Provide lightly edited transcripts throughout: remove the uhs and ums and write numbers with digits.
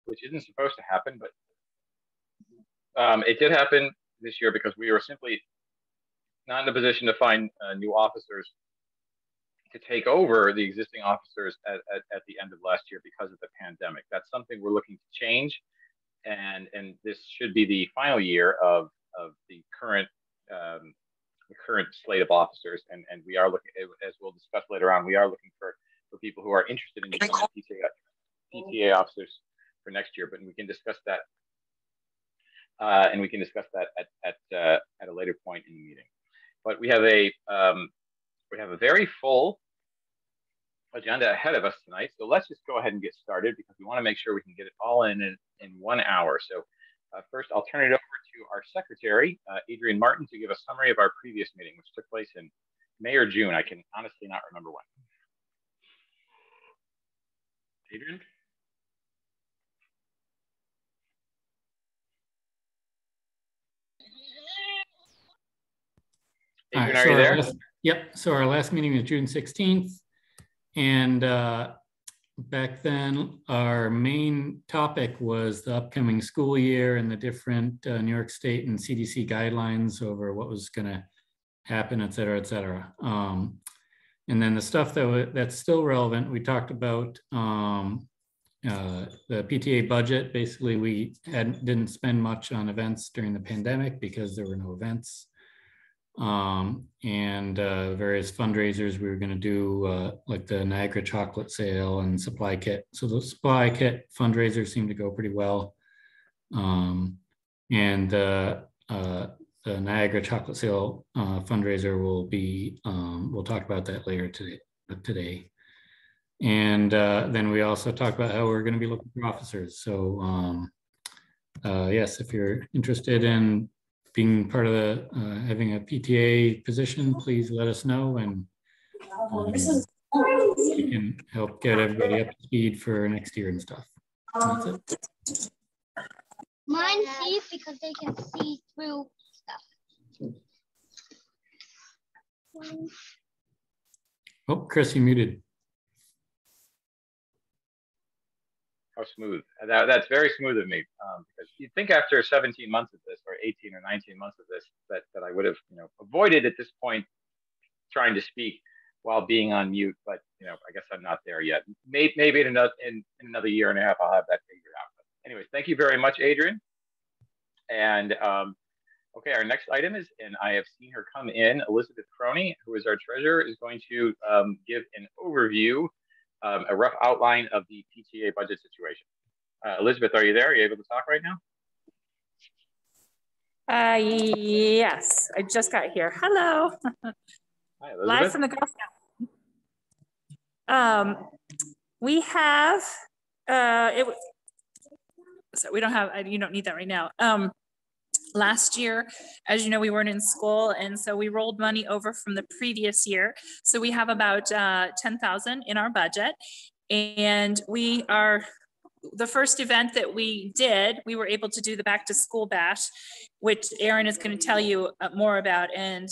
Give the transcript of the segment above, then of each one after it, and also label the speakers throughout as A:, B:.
A: which isn't supposed to happen, but it did happen this year because we were simply not in a position to find new officers to take over the existing officers at the end of last year because of the pandemic. That's something we're looking to change, and this should be the final year of the current slate of officers, and we are looking, as we'll discuss later on, we are looking for people who are interested in becoming PTA officers for next year, but we can discuss that. And we can discuss that at a later point in the meeting. But we have a very full agenda ahead of us tonight. So let's just go ahead and get started because we want to make sure we can get it all in 1 hour. So first, I'll turn it over to our secretary, Adrian Martin, to give a summary of our previous meeting, which took place in May or June. I can honestly not remember when. Adrian? Adrian, are you there?
B: Yep. So our last meeting was June 16th. And back then, our main topic was the upcoming school year and the different New York State and CDC guidelines over what was going to happen, et cetera, et cetera. And then the stuff that's still relevant, we talked about the PTA budget. Basically, we didn't spend much on events during the pandemic because there were no events. And various fundraisers we were going to do, like the Niagara chocolate sale and supply kit. So the supply kit fundraiser seemed to go pretty well. And the Niagara chocolate sale fundraiser will be, we'll talk about that later today. And then we also talked about how we're going to be looking for officers. So yes, if you're interested in being part of the having a PTA position, please let us know, and we can help get everybody up to speed for next year and stuff. That's it.
C: Mine see because they can see through stuff.
B: Oh, Chris, you muted.
A: How smooth. That's very smooth of me, because you'd think after 17 months of this, or 18 or 19 months of this, that I would have, avoided at this point trying to speak while being on mute. But I guess I'm not there yet. Maybe in another year and a half, I'll have that figured out. But anyways, thank you very much, Adrian. And okay, our next item is, and I have seen her come in, Elizabeth Croney, who is our treasurer, is going to give an overview. A rough outline of the PTA budget situation. Elizabeth, are you there? Are you able to talk right now?
D: Yes, I just got here. Hello.
A: Hi, Elizabeth.
D: Live from the Girl Scouts. We have, so we don't have, you don't need that right now. Last year, as you know, we weren't in school, and so we rolled money over from the previous year. So we have about 10,000 in our budget, and we are the first event that we did. We were able to do the back to school bash, which Erin is going to tell you more about, and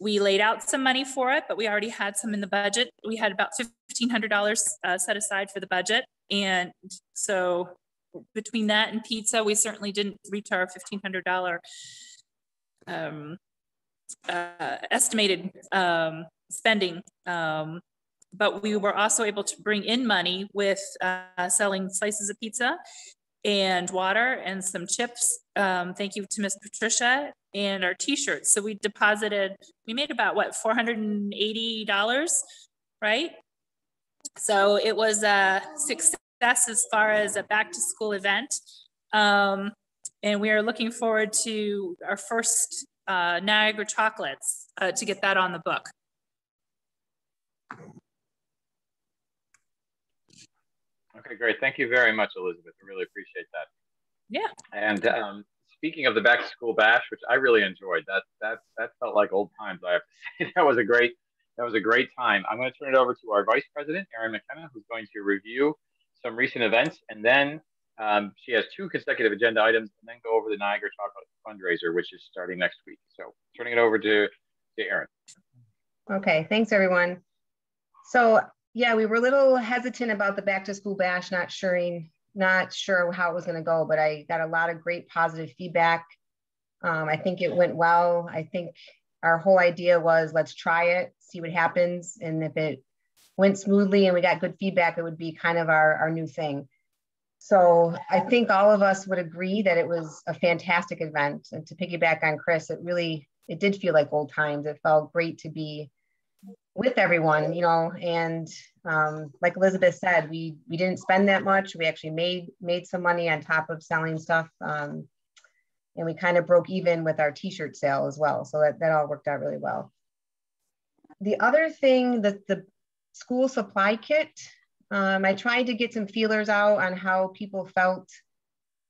D: we laid out some money for it, but we already had some in the budget. We had about $1,500 set aside for the budget, and so between that and pizza, we certainly didn't reach our $1,500 estimated spending. But we were also able to bring in money with selling slices of pizza and water and some chips. Thank you to Miss Patricia, and our t-shirts. So we made about what, $480, right? So it was a success as far as a back to school event. And we are looking forward to our first Niagara chocolates to get that on the book.
A: Okay, great. Thank you very much, Elizabeth. I really appreciate that.
D: Yeah.
A: And speaking of the back to school bash, which I really enjoyed, that felt like old times. I have to say that was a great time. I'm going to turn it over to our Vice President, Erin McKenna, who's going to review some recent events, and then she has 2 consecutive agenda items, and then go over the Niagara Chocolate fundraiser, which is starting next week. So turning it over to Erin.
E: Okay, thanks everyone. So yeah, we were a little hesitant about the back to school bash, not sure not sure how it was going to go, but I got a lot of great positive feedback. I think it went well. I think our whole idea was, let's try it, see what happens. And if it went smoothly and we got good feedback, it would be kind of our new thing. So I think all of us would agree that it was a fantastic event. And to piggyback on Chris, it did feel like old times. It felt great to be with everyone, and like Elizabeth said, we didn't spend that much. We actually made some money on top of selling stuff. And we kind of broke even with our t-shirt sale as well. So that all worked out really well. The other thing, that the school supply kit, I tried to get some feelers out on how people felt.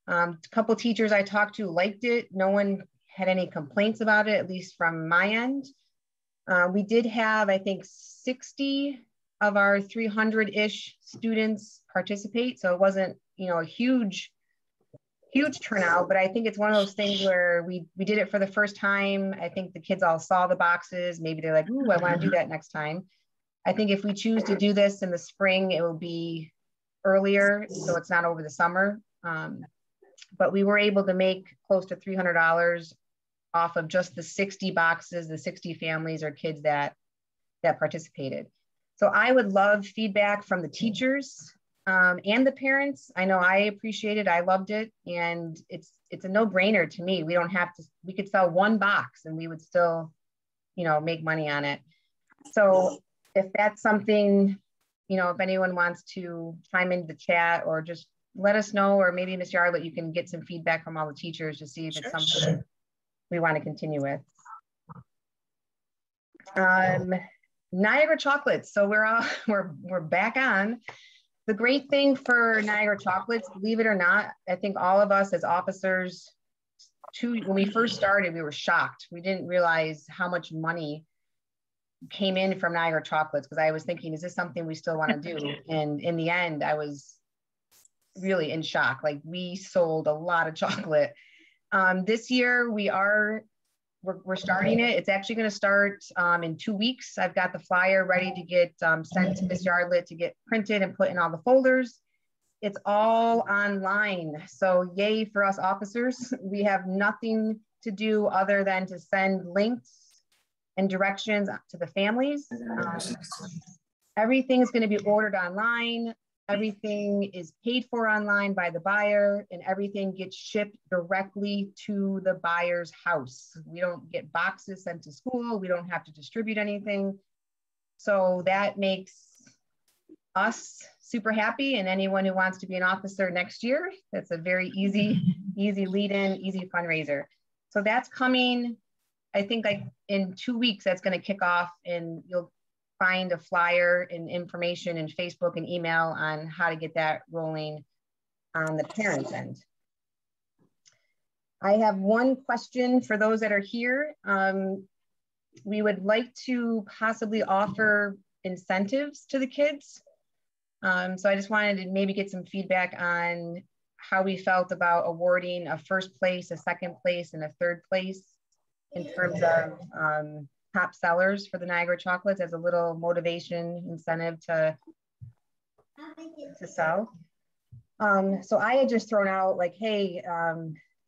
E: A couple teachers I talked to liked it. No one had any complaints about it, at least from my end. We did have, I think, 60 of our 300-ish students participate. So it wasn't, a huge turnout, but I think it's one of those things where we did it for the first time. I think the kids all saw the boxes. Maybe they're like, ooh, I want to do that next time. I think if we choose to do this in the spring, it will be earlier, so it's not over the summer. But we were able to make close to $300 off of just the 60 boxes, the 60 families or kids that participated. So I would love feedback from the teachers and the parents. I know I appreciate it. I loved it. And it's a no-brainer to me. We could sell one box and we would still, make money on it. So if that's something, if anyone wants to chime into the chat or just let us know, or maybe Ms. Yarlett, you can get some feedback from all the teachers to see if it's something we want to continue with. Niagara chocolates. So we're back on. The great thing for Niagara chocolates, believe it or not, I think all of us as officers, when we first started, we were shocked. We didn't realize how much money came in from Niagara chocolates, because I was thinking, is this something we still want to do? And in the end, I was really in shock. Like, we sold a lot of chocolate. This year we're starting it. It's actually going to start in 2 weeks. I've got the flyer ready to get sent to Ms. Yarlett to get printed and put in all the folders. It's all online. So yay for us officers. We have nothing to do other than to send links and directions to the families. Everything is going to be ordered online. Everything is paid for online by the buyer, and everything gets shipped directly to the buyer's house. We don't get boxes sent to school. We don't have to distribute anything. So that makes us super happy, and anyone who wants to be an officer next year, that's a very easy lead-in, easy fundraiser. So that's coming, I think, like in 2 weeks, that's going to kick off, and you'll find a flyer and information in Facebook and email on how to get that rolling on the parents' end. I have one question for those that are here. We would like to possibly offer incentives to the kids. So I just wanted to maybe get some feedback on how we felt about awarding a first place, a second place, and a third place in terms of top sellers for the Niagara chocolates as a little motivation incentive to sell. So I had just thrown out like, hey,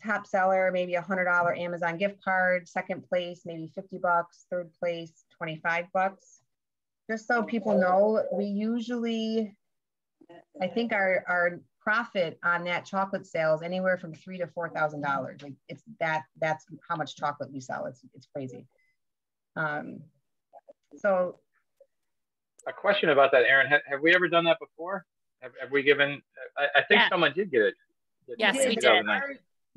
E: top seller, maybe $100 Amazon gift card, second place, maybe $50, third place, $25. Just so people know, we usually, I think our profit on that chocolate sale is anywhere from $3,000 to $4,000. Like, that's how much chocolate we sell. It's crazy. So
A: a question about that, Erin, have we ever done that before? Have we given, I think someone did get it.
D: Yes, we did.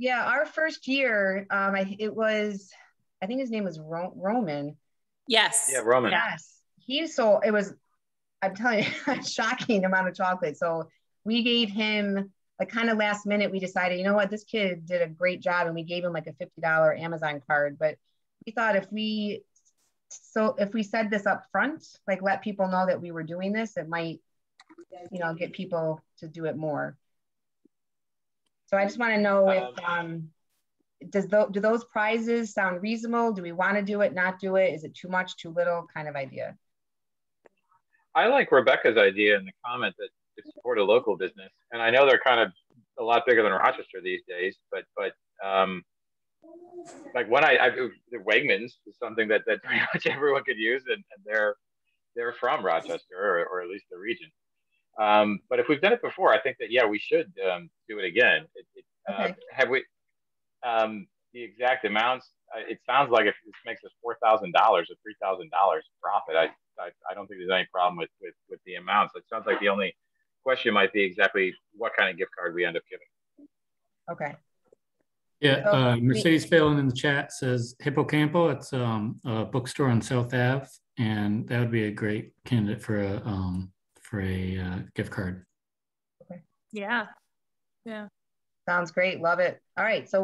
E: Our first year, I think his name was Roman.
D: Yes.
E: Yeah, Roman. Yes. I'm telling you, a shocking amount of chocolate. So we gave him, like, kind of last minute, we decided, you know what, this kid did a great job, and we gave him like a $50 Amazon card. But we thought if we said this up front, like, let people know that we were doing this, it might, get people to do it more. So I just want to know if, do those prizes sound reasonable? Do we want to do it, not do it? Is it too much, too little kind of idea?
A: I like Rebecca's idea in the comment that support a local business. And I know they're kind of a lot bigger than Rochester these days, but like when the Wegmans is something that pretty much everyone could use, and they're from Rochester or at least the region. But if we've done it before, I think that yeah, we should do it again.
E: Okay.
A: Have we the exact amounts? It sounds like if this makes us $4,000 or $3,000 profit, I don't think there's any problem with the amounts. It sounds like the only question might be exactly what kind of gift card we end up giving.
E: Okay.
B: Yeah, Mercedes Phelan in the chat says Hippocampo. It's a bookstore on South Ave, and that would be a great candidate for a gift card.
E: Okay.
D: Yeah. Yeah.
E: Sounds great. Love it. All right. So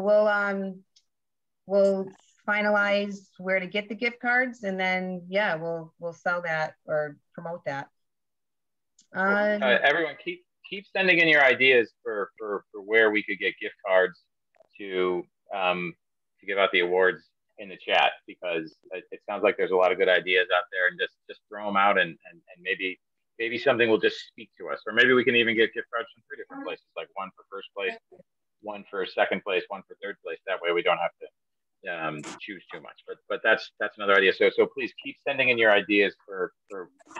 E: we'll finalize where to get the gift cards, and then yeah, we'll sell that or promote that.
A: Everyone keep sending in your ideas for where we could get gift cards to give out the awards in the chat, because it sounds like there's a lot of good ideas out there, and just throw them out, and maybe something will just speak to us, or maybe we can even get gift cards from 3 different places, like one for first place, one for second place, one for third place. That way we don't have to choose too much. But that's another idea. So please keep sending in your ideas for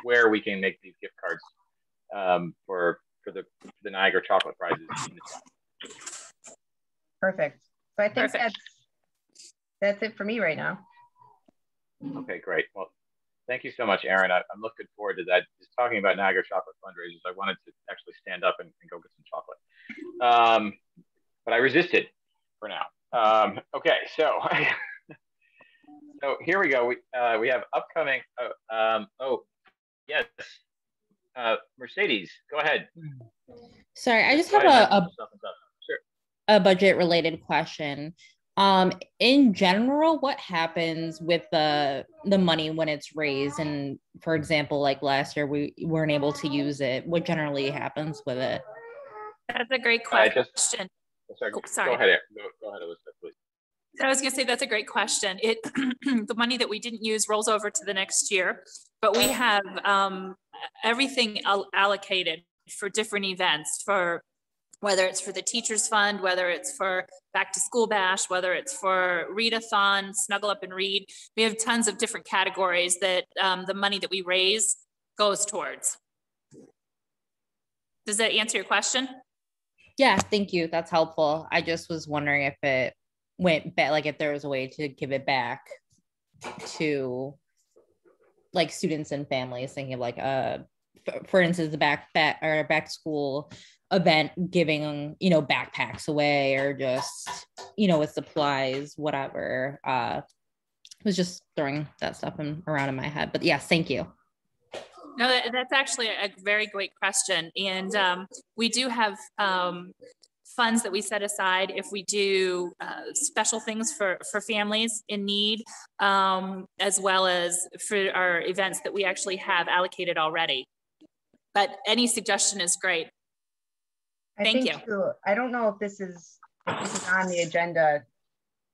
A: where we can make these gift cards for the Niagara Chocolate Prizes.
E: Perfect. So I think that's it for me right now.
A: Okay, great. Well, thank you so much, Erin. I'm looking forward to that. Just talking about Niagara Chocolate fundraisers, I wanted to actually stand up and go get some chocolate. But I resisted for now. Okay, so here we go. We have upcoming. Yes, Mercedes, go ahead.
F: Sorry, I just have a budget related question. In general, what happens with the money when it's raised? And for example, like last year, we weren't able to use it. What generally happens with it?
D: That's a great question.
A: Sorry. Go ahead, Elizabeth, please.
D: I was going to say that's a great question. The money that we didn't use rolls over to the next year, but we have everything allocated for different events, for whether it's for the teachers fund, whether it's for back to school bash, whether it's for readathon, snuggle up and read. We have tons of different categories that the money that we raise goes towards. Does that answer your question?
F: Yeah, thank you. That's helpful. I just was wondering if it went back, like if there was a way to give it back to like students and families, thinking of like for instance, the back to school event, giving backpacks away, or just with supplies, whatever. Was just throwing that stuff around in my head, but yes, thank you.
D: No, that's actually a very great question. And we do have funds that we set aside if we do special things for families in need, as well as for our events that we actually have allocated already. But any suggestion is great. Thank you.
E: Too, I don't know if this is on the agenda,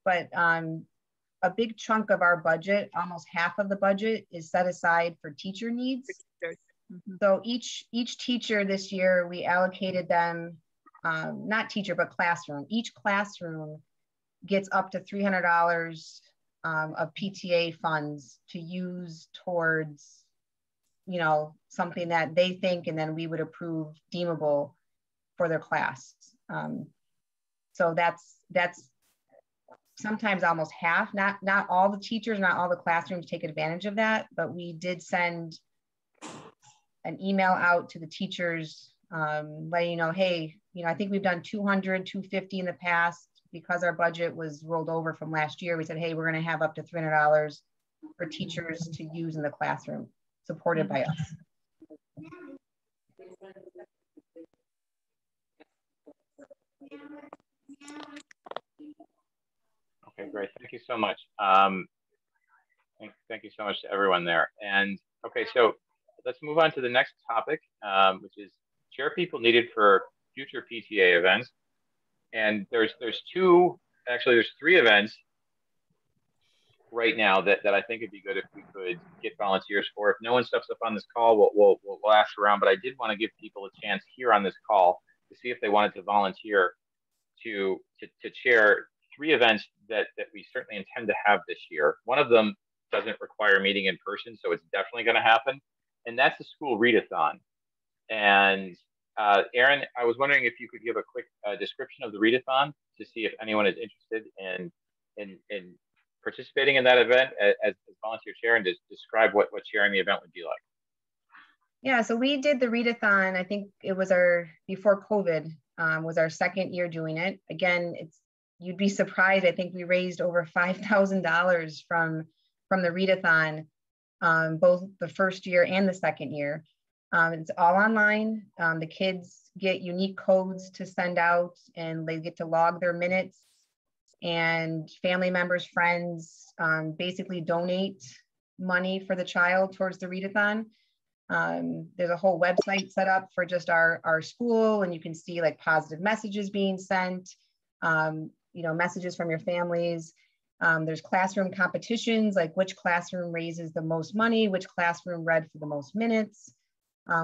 E: but a big chunk of our budget, almost half of the budget, is set aside for teacher needs. Mm-hmm. So each teacher this year, we allocated them, not teacher, but classroom. Each classroom gets up to $300 of PTA funds to use towards, something that they think, and then we would approve deemable for their class. So that's sometimes almost half. Not all the teachers, not all the classrooms take advantage of that, but we did send an email out to the teachers, letting hey, I think we've done 200, 250 in the past. Because our budget was rolled over from last year, we said, hey, we're going to have up to $300 for teachers to use in the classroom, supported by us.
A: Okay, great. Thank you so much. Thank you so much to everyone there. And okay, so let's move on to the next topic, which is chair people needed for future PTA events. And there's three events right now that I think it'd be good if we could get volunteers for. If no one steps up on this call, we'll ask around. But I did want to give people a chance here on this call to see if they wanted to volunteer to chair 3 events that we certainly intend to have this year. One of them doesn't require meeting in person, so it's definitely going to happen, and that's the school readathon. And Erin, I was wondering if you could give a quick description of the readathon to see if anyone is interested in participating in that event as volunteer chair, and just describe what chairing the event would be like.
E: Yeah, so we did the readathon. I think it was before COVID, was our 2nd year doing it. Again, you'd be surprised. I think we raised over $5,000 from the readathon, both the 1st year and the 2nd year. It's all online. The kids get unique codes to send out, and they get to log their minutes, and family members, friends, basically donate money for the child towards the readathon. There's a whole website set up for just our school, and you can see like positive messages being sent, messages from your families. There's classroom competitions, like which classroom raises the most money, which classroom read for the most minutes.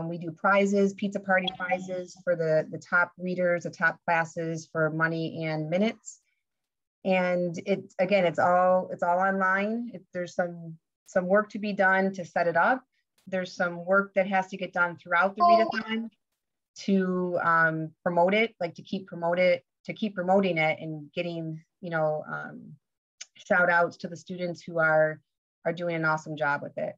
E: We do prizes, pizza party prizes for the top readers, the top classes for money and minutes. And it's all online. There's some work to be done to set it up. There's some work that has to get done throughout the readathon to promote it, like to keep promoting it and getting, shout outs to the students who are doing an awesome job with it.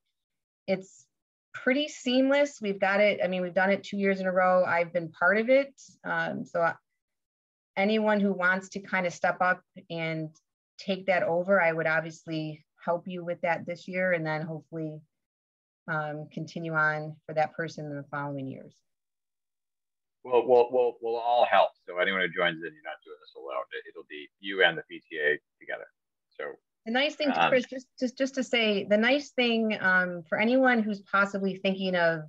E: It's pretty seamless. We've got it. I mean, we've done it 2 years in a row. I've been part of it. So anyone who wants to kind of step up and take that over, I would obviously help you with that this year, and then hopefully continue on for that person in the following years.
A: We'll all help. So anyone who joins in, you're not doing this alone. It'll be you and the PTA together. So
E: the nice thing, Chris, just to say, the nice thing for anyone who's possibly thinking of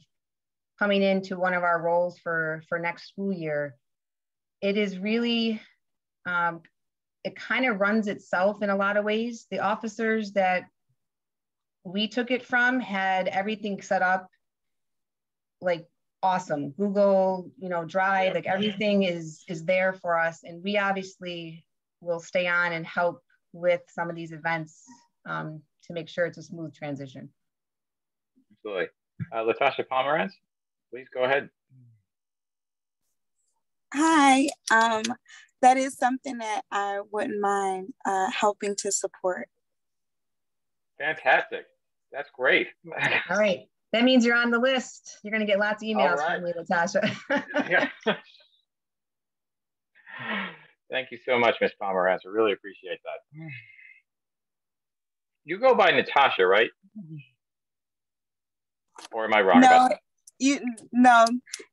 E: coming into one of our roles for next school year, it is really, it kind of runs itself in a lot of ways. The officers that we took it from had everything set up like awesome. Google, Drive, like everything is there for us. And we obviously will stay on and help with some of these events to make sure it's a smooth transition.
A: Absolutely. Latasha Pomerantz, please go ahead.
G: Hi, that is something that I wouldn't mind helping to support.
A: Fantastic. That's great.
E: All right. That means you're on the list. You're going to get lots of emails from me, Latasha.
A: Yeah. Thank you so much, Ms. Pomerantz. I really appreciate that. You go by Natasha, right? Or am I wrong about that?
G: No,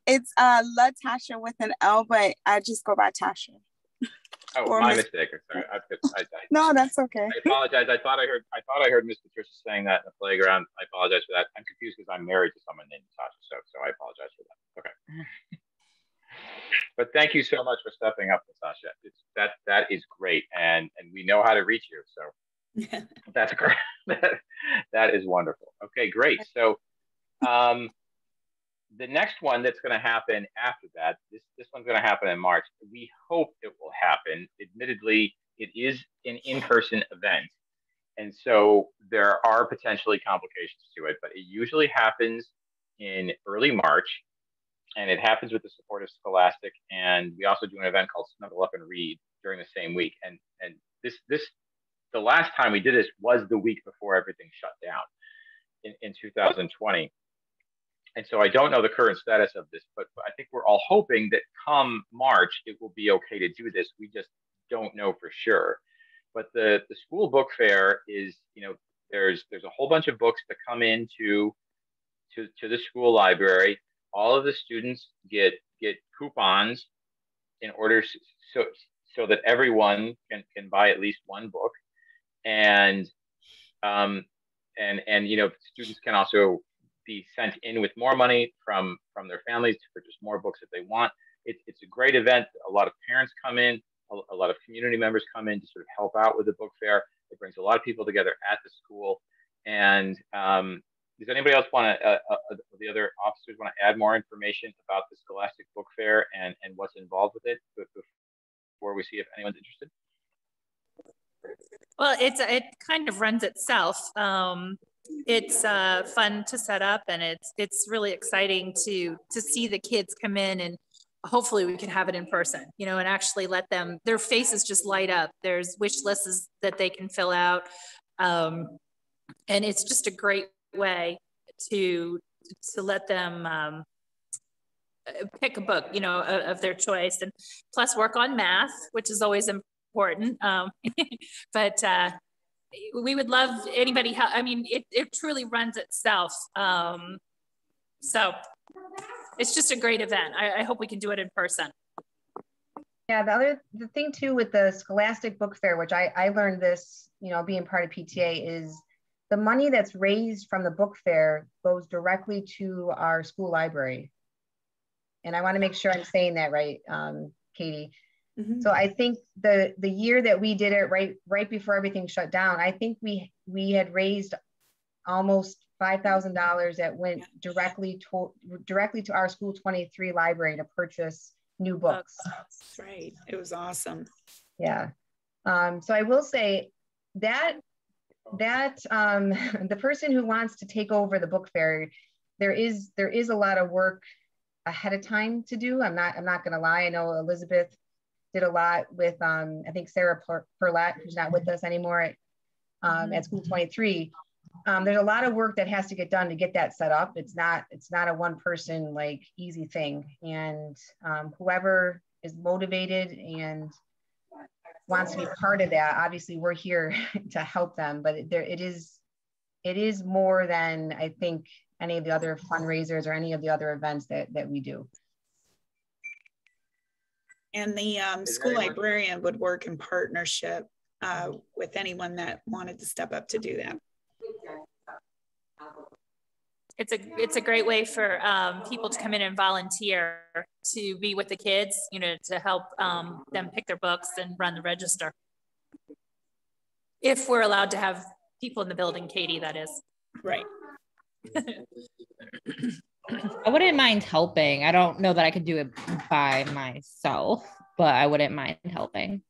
G: it's Latasha with an L, but I just go by Tasha.
A: Oh, my mistake. Sorry.
G: No, that's okay.
A: I apologize. I thought I heard Miss Patricia saying that in the playground. I apologize for that. I'm confused because I'm married to someone named Natasha, so I apologize for that. Okay. But thank you so much for stepping up, Natasha. That is great, and we know how to reach you. So that's great. That is wonderful. Okay, great. So the next one that's going to happen after that, this one's going to happen in March. We hope it will happen. Admittedly, it is an in-person event, and so there are potentially complications to it, but it usually happens in early March, and it happens with the support of Scholastic, and we also do an event called Snuggle Up and Read during the same week. And the last time we did this was the week before everything shut down in 2020. And so I don't know the current status of this, but I think we're all hoping that come March, it will be okay to do this. We just don't know for sure. But the school book fair is, there's a whole bunch of books that come into the school library. All of the students get coupons in order so that everyone can buy at least one book. And students can also be sent in with more money from their families to purchase more books if they want. It's a great event. A lot of parents come in, a lot of community members come in to sort of help out with the book fair. It brings a lot of people together at the school. And does anybody else want to, the other officers want to add more information about the Scholastic Book Fair and what's involved with it before we see if anyone's interested?
D: Well, it kind of runs itself. It's fun to set up, and it's really exciting to see the kids come in, and hopefully we can have it in person, you know, and actually let them, their faces just light up. There's wish lists that they can fill out. And it's just a great way to let them pick a book, you know, of their choice, and plus work on math, which is always important. But we would love anybody. I mean, it truly runs itself. So it's just a great event. I hope we can do it in person.
E: Yeah, the thing too with the Scholastic Book Fair, which I learned this, you know, being part of PTA, is the money that's raised from the book fair goes directly to our school library. And I want to make sure I'm saying that right, Katie. Mm-hmm. So I think the year that we did it right before everything shut down, I think we had raised almost $5,000 that went directly to our school 23 library to purchase new books.
H: That's right. It was awesome.
E: Yeah. So I will say that the person who wants to take over the book fair, there is a lot of work ahead of time to do. I'm not going to lie. I know Elizabeth did a lot with I think Sarah Perlette, who's not with us anymore at School 23. There's a lot of work that has to get done to get that set up. It's not a one person like easy thing. And whoever is motivated and wants to be part of that, obviously we're here to help them. But it is more than I think any of the other fundraisers or any of the other events that we do.
H: And the school librarian would work in partnership with anyone that wanted to step up to do that.
D: It's a great way for people to come in and volunteer to be with the kids, you know, to help them pick their books and run the register. If we're allowed to have people in the building, Katie, that is.
H: Right.
F: I wouldn't mind helping. I don't know that I could do it by myself, but I wouldn't mind helping.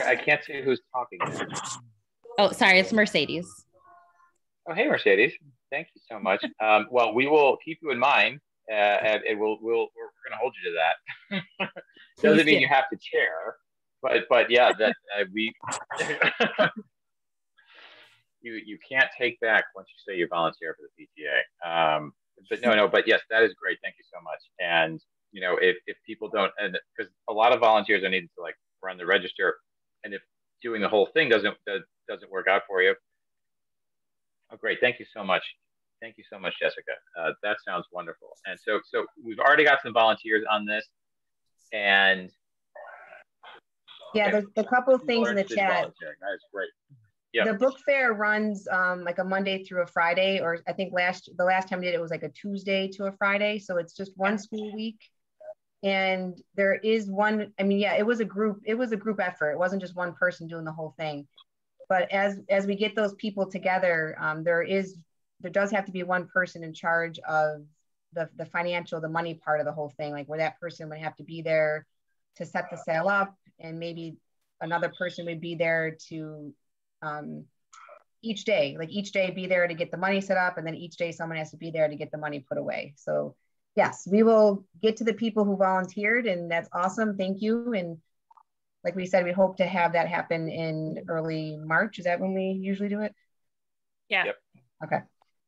A: I can't see who's talking.
F: Oh, sorry, it's Mercedes.
A: Oh, hey, Mercedes. Thank you so much. Well, we will keep you in mind, and we're going to hold you to that. Doesn't mean you have to chair, but yeah, that we. You can't take back once you say you volunteer for the PTA. But yes, that is great. Thank you so much. And you know, if people don't, and because a lot of volunteers are needed to like run the register, and if doing the whole thing doesn't work out for you, oh great, thank you so much. Thank you so much, Jessica. That sounds wonderful. And so we've already got some volunteers on this, and
E: yeah, there's a couple of things in the chat.
A: That is great. Yeah.
E: The book fair runs like a Monday through a Friday, or I think the last time we did it was like a Tuesday to a Friday. So it's just one school week. And there is one, I mean, yeah, it was a group effort. It wasn't just one person doing the whole thing. But as we get those people together, there does have to be one person in charge of the financial, the money part of the whole thing, like where that person would have to be there to set the sale up, and maybe another person would be there to each day be there to get the money set up, and then each day someone has to be there to get the money put away. So yes, we will get to the people who volunteered, and that's awesome. Thank you. And like we said, we hope to have that happen in early March. Is that when we usually do it?
D: Yeah.
A: Yep.
E: Okay.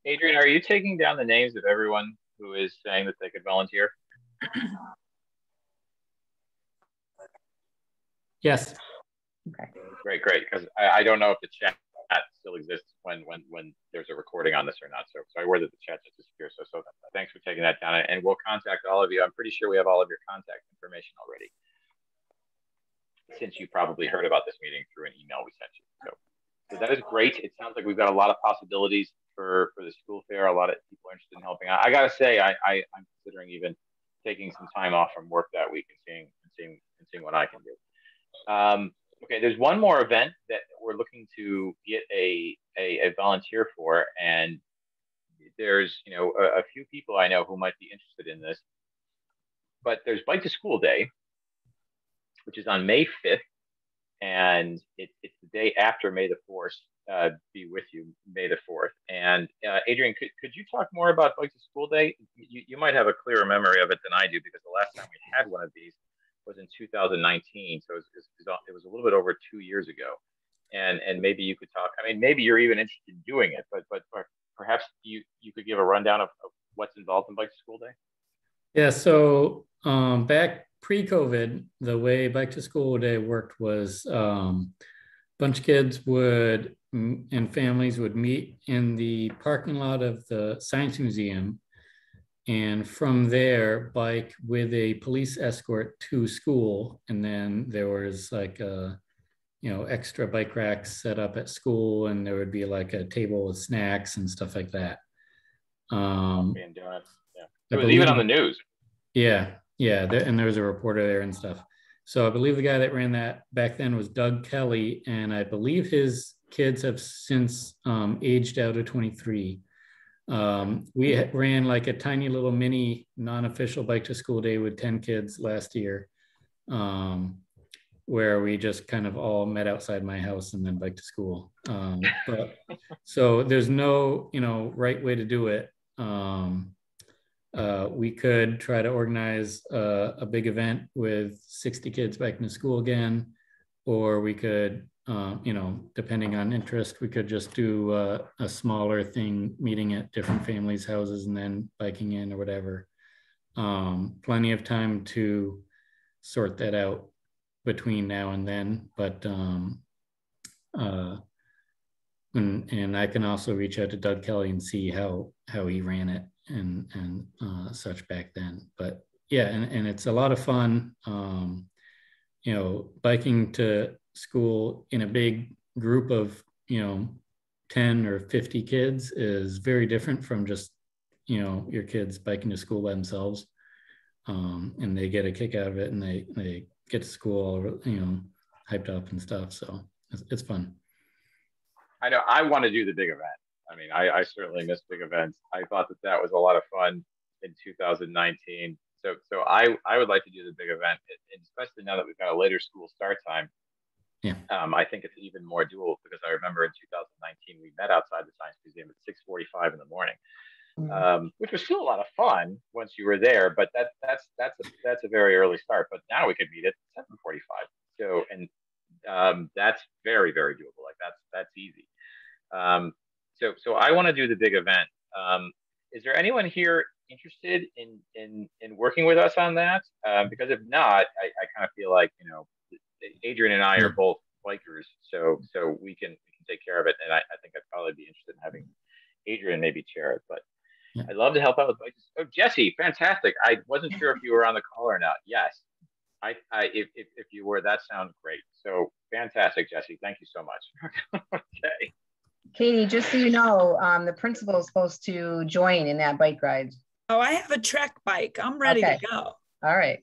A: Adrian, are you taking down the names of everyone who is saying that they could volunteer?
B: Yes.
E: Okay.
A: Great. Because I don't know if the chat still exists when there's a recording on this or not. So I worry that the chat just disappears. So thanks for taking that down, and we'll contact all of you. I'm pretty sure we have all of your contact information already, since you probably heard about this meeting through an email we sent you. So that is great. It sounds like we've got a lot of possibilities for the school fair. A lot of people are interested in helping out. I gotta say, I'm considering even taking some time off from work that week and seeing what I can do. Okay, there's one more event that we're looking to get a volunteer for, and there's a few people I know who might be interested in this. But there's Bike to School Day, which is on May 5th, and it's the day after May the 4th. Be with you, May the 4th. And Adrian, could you talk more about Bike to School Day? You might have a clearer memory of it than I do, because the last time we had one of these was in 2019, so it was a little bit over 2 years ago. And maybe you could talk. I mean, maybe you're even interested in doing it, but perhaps you could give a rundown of what's involved in Bike to School Day.
B: Yeah, so back pre-COVID, the way Bike to School Day worked was a bunch of kids and families would meet in the parking lot of the Science Museum, and from there bike with a police escort to school. And then there was like extra bike racks set up at school, and there would be like a table with snacks and stuff like that.
A: And donuts. Yeah, it was even on the news.
B: Yeah, and there was a reporter there and stuff. So I believe the guy that ran that back then was Doug Kelly, and I believe his kids have since aged out of 23. We ran like a tiny little mini non-official Bike to School Day with 10 kids last year, where we just kind of all met outside my house and then bike to school. But so there's no right way to do it. We could try to organize a big event with 60 kids biking to school again, or we could, depending on interest, we could just do a smaller thing, meeting at different families' houses and then biking in or whatever. Plenty of time to sort that out between now and then, but and I can also reach out to Doug Kelly and see how he ran it and such back then. But yeah, and it's a lot of fun. Biking to school in a big group of 10 or 50 kids is very different from just your kids biking to school by themselves, and they get a kick out of it, and they get to school all hyped up and stuff. So it's fun.
A: I know I want to do the big event. I mean, I certainly miss big events. I thought that was a lot of fun in 2019. So I would like to do the big event, and especially now that we've got a later school start time.
B: Yeah.
A: I think it's even more doable, because I remember in 2019 we met outside the Science Museum at 6:45 in the morning, which was still a lot of fun once you were there. But that's a very early start. But now we could meet at 7:45. So that's very, very doable. Like that's easy. So I want to do the big event. Is there anyone here interested in working with us on that? Because if not, I kind of feel like Adrian and I are both bikers, so we can take care of it. And I think I'd probably be interested in having Adrian maybe chair it. But
B: yeah.
A: I'd love to help out with bikes. Oh, Jesse, fantastic! I wasn't sure if you were on the call or not. Yes, if you were, that sounds great. So fantastic, Jesse. Thank you so much. Okay.
E: Katie, just so you know, the principal is supposed to join in that bike ride.
H: Oh, I have a trek bike. I'm ready to go.
E: All right.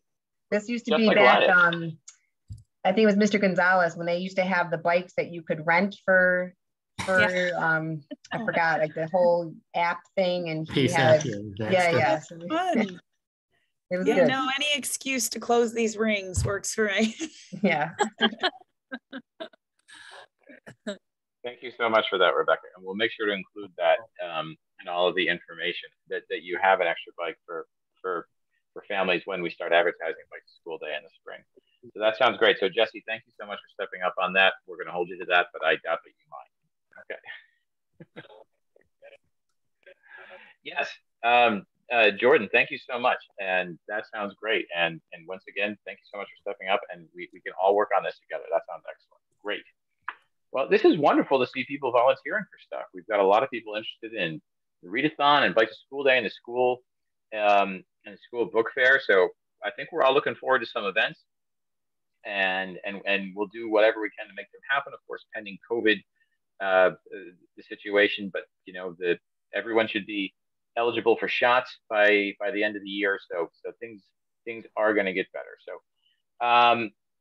E: This used to
A: Just
E: be
A: like
E: back,
A: Ryan.
E: I think it was Mr. Gonzalez, when they used to have the bikes that you could rent for I forgot, like the whole app thing, and he had, yeah. So
H: Fun.
E: it was good.
H: No, any excuse to close these rings works for me.
E: Yeah.
A: Thank you so much for that, Rebecca. And we'll make sure to include that in all of the information that you have an extra bike for families when we start advertising Bike to School Day in the spring. So that sounds great. So Jesse, thank you so much for stepping up on that. We're going to hold you to that, but I doubt that you mind. Okay. Yes. Jordan, thank you so much. And that sounds great. And once again, thank you so much for stepping up, and we can all work on this together. That sounds excellent. Great. Well, this is wonderful to see people volunteering for stuff. We've got a lot of people interested in the readathon and Bike to School Day and the school book fair. So I think we're all looking forward to some events, and we'll do whatever we can to make them happen. Of course, pending COVID, the situation, but everyone should be eligible for shots by the end of the year. So things are going to get better. So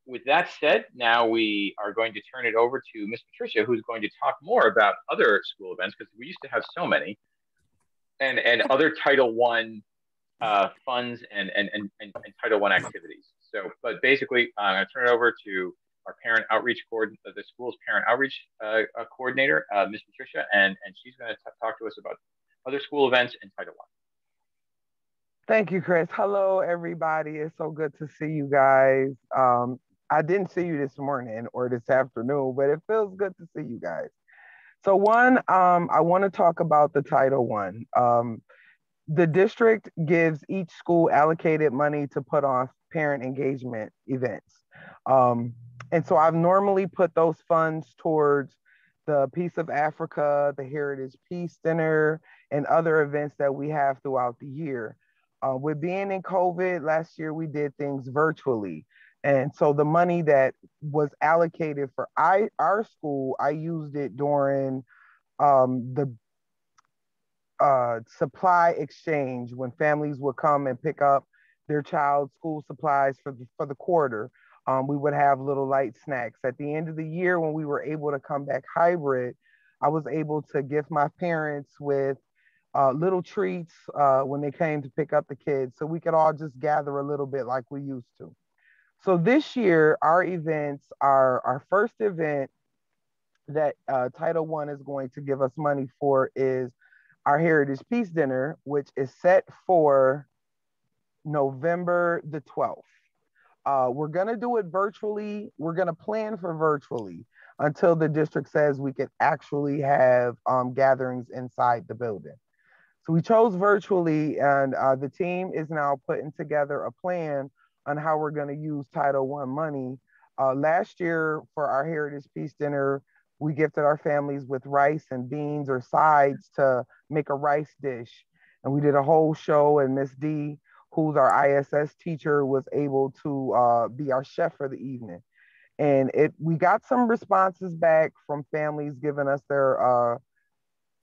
A: with that said, now we are going to turn it over to Miss Patricia, who's going to talk more about other school events, because we used to have so many, and other Title I funds and Title I activities. So, but basically, I'm going to turn it over to our parent outreach the school's parent outreach coordinator, Miss Patricia, and she's going to talk to us about other school events and Title I.
I: Thank you, Chris. Hello, everybody. It's so good to see you guys. I didn't see you this morning or this afternoon, but it feels good to see you guys. So one, I want to talk about the Title I. The district gives each school allocated money to put on parent engagement events. And so I've normally put those funds towards the Peace of Africa, the Heritage Peace Dinner, and other events that we have throughout the year. With being in COVID, last year we did things virtually. And so the money that was allocated for our school, I used it during the supply exchange when families would come and pick up their child's school supplies for the quarter. We would have little light snacks. At the end of the year, when we were able to come back hybrid, I was able to gift my parents with little treats when they came to pick up the kids, so we could all just gather a little bit like we used to. So this year, our events are our first event that Title I is going to give us money for is our Heritage Peace Dinner, which is set for November the 12th. We're going to do it virtually. We're going to plan for virtually until the district says we can actually have gatherings inside the building. So we chose virtually, and the team is now putting together a plan on how we're going to use Title I money. Last year for our Heritage Peace Dinner, we gifted our families with rice and beans or sides to make a rice dish. And we did a whole show, and Miss D, who's our ISS teacher, was able to be our chef for the evening. And we got some responses back from families giving us their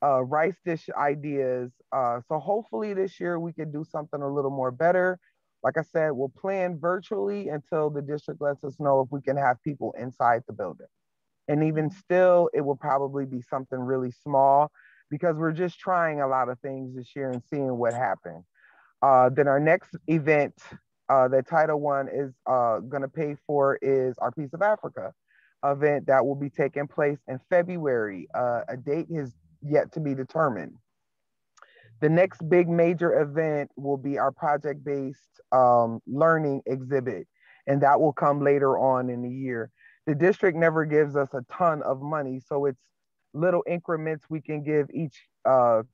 I: rice dish ideas. So hopefully this year we could do something a little more better. Like I said, we'll plan virtually until the district lets us know if we can have people inside the building. And even still, it will probably be something really small because we're just trying a lot of things this year and seeing what happens. Then our next event that Title I is going to pay for is our Peace of Africa event that will be taking place in February. A date is yet to be determined. The next big major event will be our project-based learning exhibit, and that will come later on in the year. The district never gives us a ton of money, so it's little increments we can give each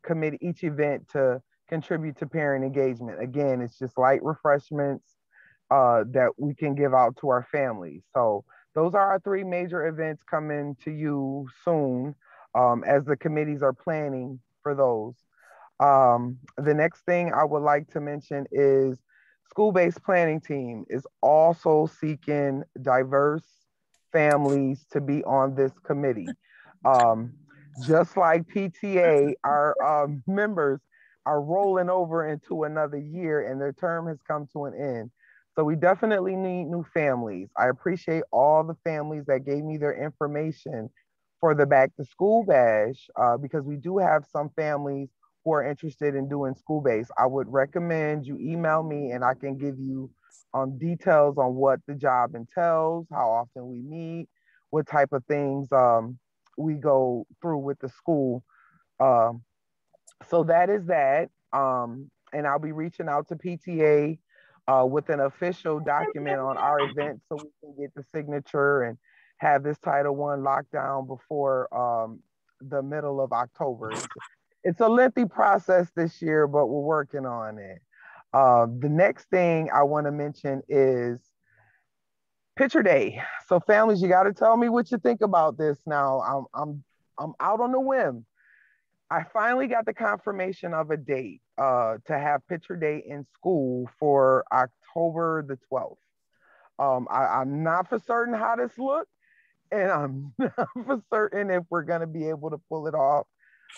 I: committee, each event to contribute to parent engagement. Again, it's just light refreshments that we can give out to our families. So those are our three major events coming to you soon as the committees are planning for those. The next thing I would like to mention is school-based planning team is also seeking diverse families to be on this committee. Just like PTA, our members are rolling over into another year and their term has come to an end. So we definitely need new families. I appreciate all the families that gave me their information for the back to school bash because we do have some families who are interested in doing school-based. I would recommend you email me and I can give you details on what the job entails, how often we meet, what type of things we go through with the school. So that is that. And I'll be reaching out to PTA with an official document on our event so we can get the signature and have this Title I locked down before the middle of October. It's a lengthy process this year, but we're working on it. The next thing I want to mention is Picture Day. So families, you got to tell me what you think about this now. I'm out on a whim. I finally got the confirmation of a date to have Picture Day in school for October the 12th. I'm not for certain how this looks, and I'm not for certain if we're going to be able to pull it off.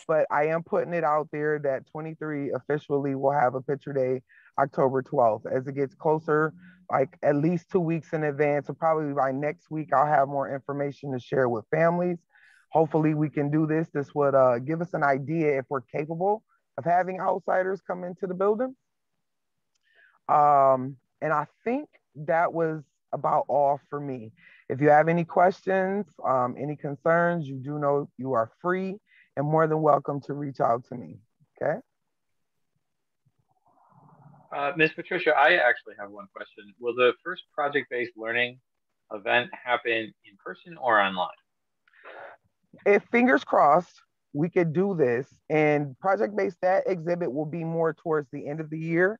I: but I am putting it out there that 23 officially will have a picture day October 12th. As it gets closer, like at least 2 weeks in advance, or probably by next week, I'll have more information to share with families. Hopefully we can do this. This would give us an idea if we're capable of having outsiders come into the building. And I think that was about all for me. If you have any questions, any concerns, you do know you are free and more than welcome to reach out to me, okay?
A: Ms. Patricia, I actually have one question. Will the first project-based learning event happen in person or online?
I: If fingers crossed, we could do this, and project-based, that exhibit will be more towards the end of the year.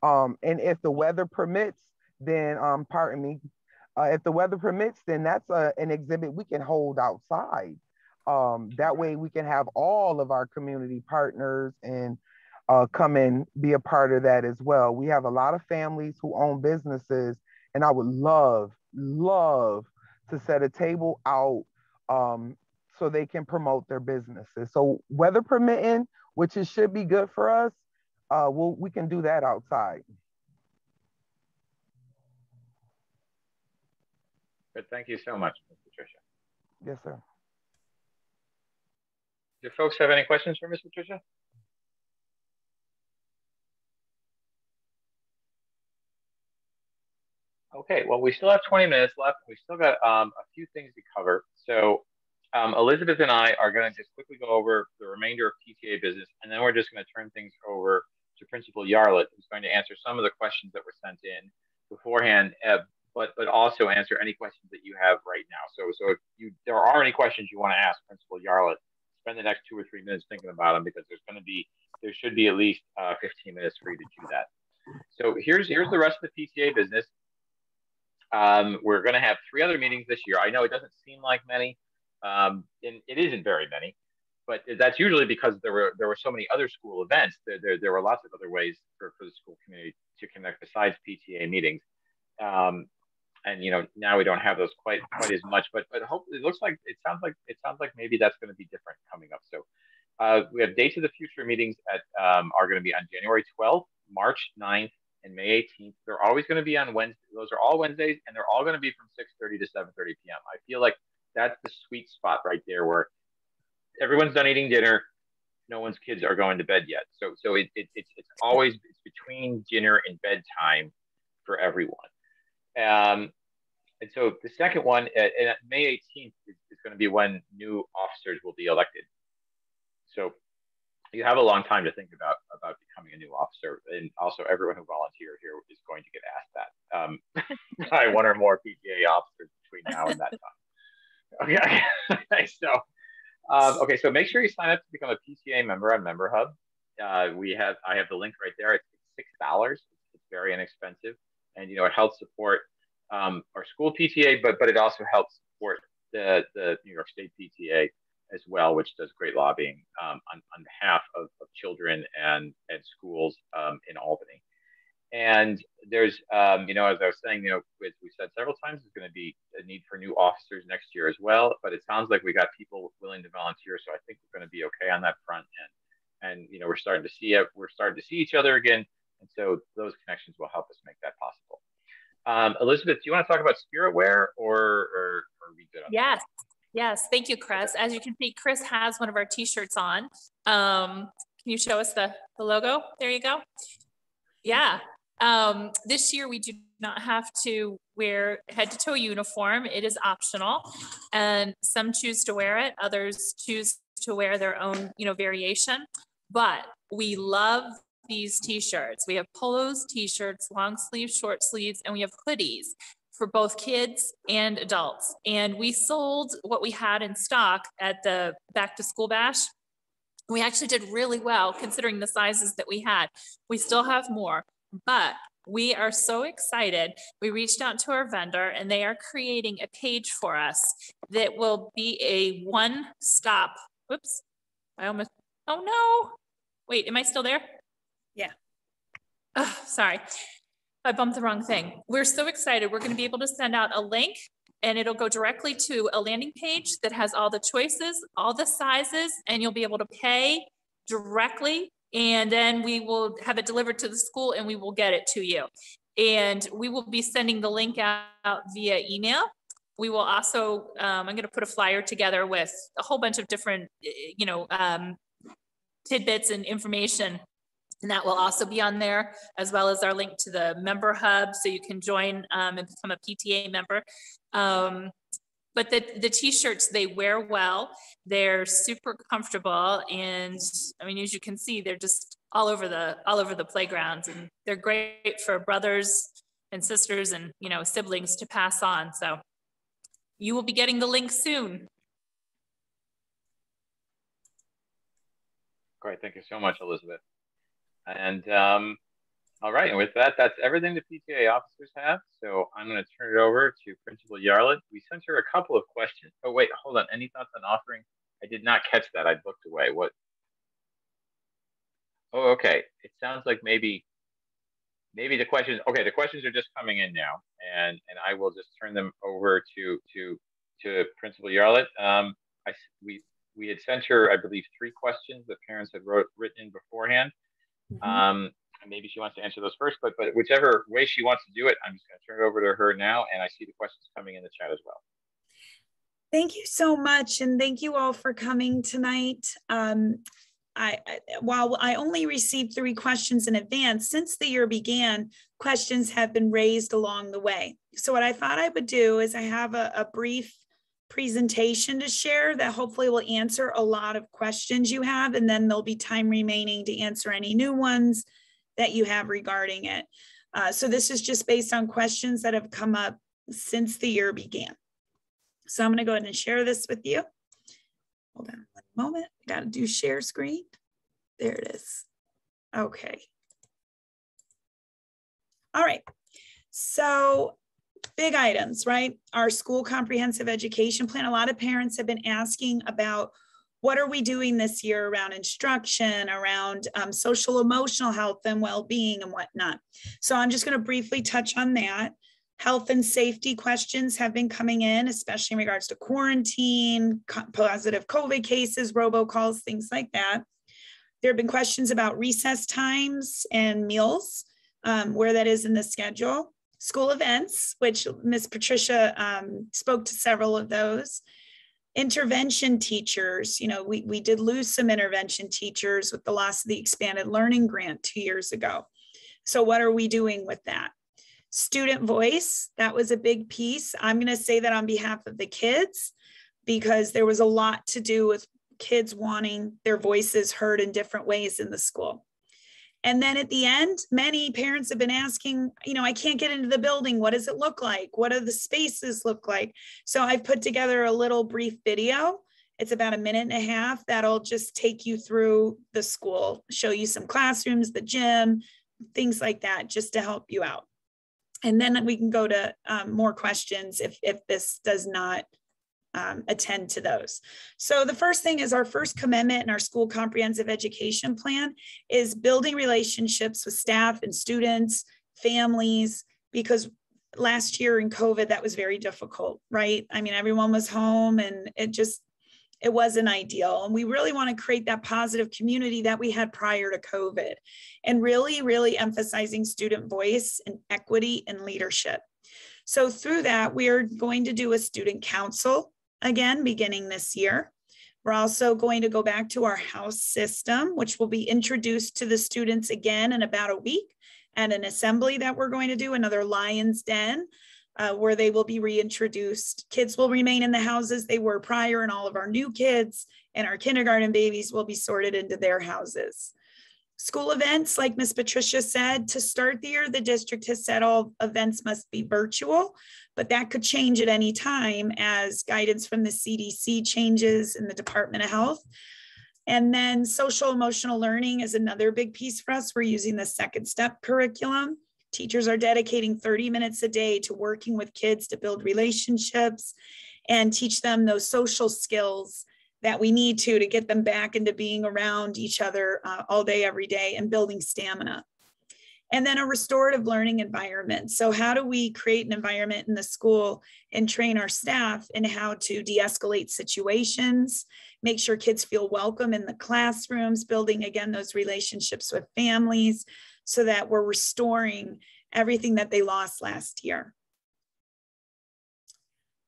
I: And if the weather permits, then, pardon me, if the weather permits, then that's an exhibit we can hold outside. That way we can have all of our community partners and come and be a part of that as well. We have a lot of families who own businesses, and I would love to set a table out so they can promote their businesses. So weather permitting, which it should be good for us, we can do that outside.
A: Good, thank you so much, Ms. Patricia.
I: Yes, sir.
A: Do folks have any questions for Ms. Patricia? Okay, well, we still have 20 minutes left. We still got a few things to cover. So Elizabeth and I are going to just quickly go over the remainder of PTA business, and then we're just going to turn things over to Principal Yarlett, who's going to answer some of the questions that were sent in beforehand, but also answer any questions that you have right now. So if there are any questions you want to ask Principal Yarlett, spend the next 2 or 3 minutes thinking about them, because there should be at least 15 minutes for you to do that. So here's the rest of the PTA business. We're going to have 3 other meetings this year. I know it doesn't seem like many, and it isn't very many, but that's usually because there were so many other school events. There were lots of other ways for the school community to connect besides PTA meetings. And now we don't have those quite as much, but hopefully it sounds like maybe that's going to be different coming up. So we have dates of the future meetings are going to be on January 12th, March 9th, and May 18th. They're always going to be on Wednesday. Those are all Wednesdays, and they're all going to be from 6:30 to 7:30 p.m. I feel like that's the sweet spot right there, where everyone's done eating dinner, no one's kids are going to bed yet. So it's always between dinner and bedtime for everyone. And so the second one, May 18th is going to be when new officers will be elected. So you have a long time to think about becoming a new officer, and also everyone who volunteered here is going to get asked that by one or more PTA officers between now and that time. Okay. So make sure you sign up to become a PTA member on Member Hub. I have the link right there. It's $6. It's very inexpensive, and it helps support our school PTA, but it also helps support the New York State PTA as well, which does great lobbying on behalf of children and schools in Albany. And there's, as I was saying, we said several times, there's going to be a need for new officers next year as well. But it sounds like we got people willing to volunteer, so I think we're going to be okay on that front. And we're starting to see it. We're starting to see each other again, and so those connections will help us make that possible. Elizabeth, do you want to talk about Spiritware, or are we good on that?
D: Yes. Thank you, Chris. As you can see, Chris has one of our t-shirts on. Can you show us the logo? There you go. Yeah. This year we do not have to wear head to toe uniform. It is optional, and some choose to wear it. Others choose to wear their own, variation, but we love these t-shirts. We have polos, t-shirts, long sleeves, short sleeves, and we have hoodies for both kids and adults. And we sold what we had in stock at the back to school bash. We actually did really well considering the sizes that we had. We still have more, but we are so excited. We reached out to our vendor, and they are creating a page for us that will be a one-stop. Whoops, oh no. Wait, am I still there?
H: Yeah.
D: Oh, sorry. I bumped the wrong thing. We're so excited. We're going to be able to send out a link and it'll go directly to a landing page that has all the choices, all the sizes, and you'll be able to pay directly. And then we will have it delivered to the school and we will get it to you. And we will be sending the link out via email. We will also, I'm going to put a flyer together with a whole bunch of different, tidbits and information. And that will also be on there, as well as our link to the member hub. So you can join and become a PTA member. But the t-shirts, they wear well. They're super comfortable. And I mean, as you can see, they're just all over the playgrounds, and they're great for brothers and sisters and, siblings to pass on. So you will be getting the link soon.
A: Great, thank you so much, Elizabeth. And all right, and with that, that's everything the PTA officers have. So I'm going to turn it over to Principal Yarlett. We sent her a couple of questions. Oh wait, hold on. Any thoughts on offering? I did not catch that. I looked away. What? Oh, okay. It sounds like maybe the questions. Okay, the questions are just coming in now, and I will just turn them over to Principal Yarlett. We had sent her, I believe, 3 questions that parents had written in beforehand. Mm-hmm. Maybe she wants to answer those first, but whichever way she wants to do it, I'm just going to turn it over to her now. And I see the questions coming in the chat as well.
H: Thank you so much. And thank you all for coming tonight. While I only received 3 questions in advance, since the year began, questions have been raised along the way. So what I thought I would do is I have a brief presentation to share that hopefully will answer a lot of questions you have, and then there'll be time remaining to answer any new ones that you have regarding it. So this is just based on questions that have come up since the year began. So I'm going to go ahead and share this with you. Hold on one moment. I got to do share screen. There it is. Okay. All right. So big items, right? Our school comprehensive education plan. A lot of parents have been asking about what are we doing this year around instruction, around social emotional health and well-being and whatnot. So I'm just going to briefly touch on that. Health and safety questions have been coming in, especially in regards to quarantine, positive COVID cases, robocalls, things like that. There have been questions about recess times and meals, where that is in the schedule. School events, which Ms. Patricia spoke to several of those. Intervention teachers, we did lose some intervention teachers with the loss of the expanded learning grant 2 years ago. So what are we doing with that? Student voice, that was a big piece. I'm going to say that on behalf of the kids, because there was a lot to do with kids wanting their voices heard in different ways in the school. And then at the end, many parents have been asking, I can't get into the building. What does it look like? What do the spaces look like? So I've put together a little brief video. It's about 1.5 minutes. That'll just take you through the school, show you some classrooms, the gym, things like that, just to help you out. And then we can go to more questions if this does not attend to those. So the first thing is our first commitment in our school comprehensive education plan is building relationships with staff and students, families, because last year in COVID, that was very difficult, right? I mean, everyone was home and it wasn't ideal. And we really want to create that positive community that we had prior to COVID, and really, really emphasizing student voice and equity and leadership. So through that, we are going to do a student council again, beginning this year. We're also going to go back to our house system, which will be introduced to the students again in about a week, and an assembly that we're going to do, another Lion's Den, where they will be reintroduced. Kids will remain in the houses they were prior, and all of our new kids and our kindergarten babies will be sorted into their houses. School events, like Ms. Patricia said, to start the year, the district has said all events must be virtual, but that could change at any time as guidance from the CDC changes in the Department of Health. And then social emotional learning is another big piece for us. We're using the second step curriculum. Teachers are dedicating 30 minutes a day to working with kids to build relationships and teach them those social skills that we need to get them back into being around each other all day, every day, and building stamina. And then a restorative learning environment. So how do we create an environment in the school and train our staff in how to de-escalate situations, make sure kids feel welcome in the classrooms, building again those relationships with families so that we're restoring everything that they lost last year.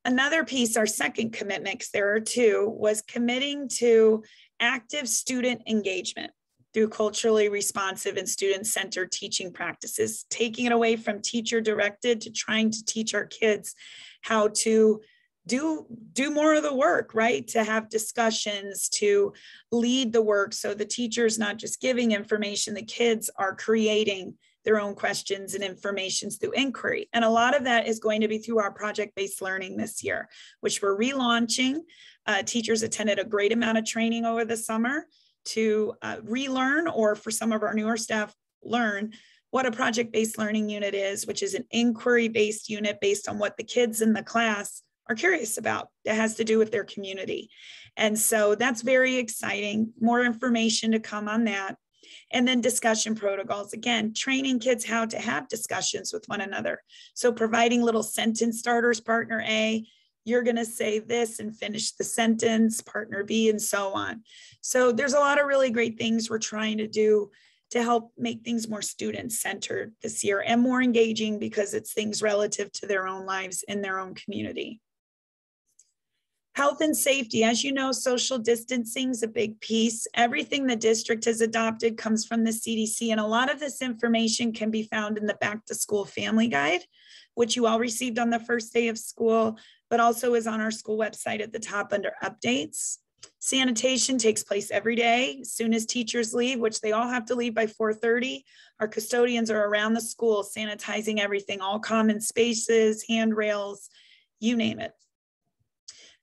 H: Another piece, our second commitment, because there are two, was committing to active student engagement through culturally responsive and student-centered teaching practices, taking it away from teacher-directed to trying to teach our kids how to do more of the work, right? To have discussions, to lead the work. So the teacher's not just giving information, the kids are creating their own questions and informations through inquiry. And a lot of that is going to be through our project-based learning this year, which we're relaunching. Teachers attended a great amount of training over the summer to relearn, or for some of our newer staff, learn what a project-based learning unit is, which is an inquiry-based unit based on what the kids in the class are curious about. That has to do with their community. And so that's very exciting. More information to come on that. And then discussion protocols, again, training kids how to have discussions with one another. So providing little sentence starters, partner A, you're going to say this and finish the sentence, partner B, and so on. So there's a lot of really great things we're trying to do to help make things more student-centered this year and more engaging, because it's things relative to their own lives in their own community. Health and safety, as you know, social distancing is a big piece. Everything the district has adopted comes from the CDC, and a lot of this information can be found in the Back to School Family Guide, which you all received on the first day of school, but also is on our school website at the top under updates. Sanitation takes place every day. As soon as teachers leave, which they all have to leave by 4:30, our custodians are around the school sanitizing everything, all common spaces, handrails, you name it.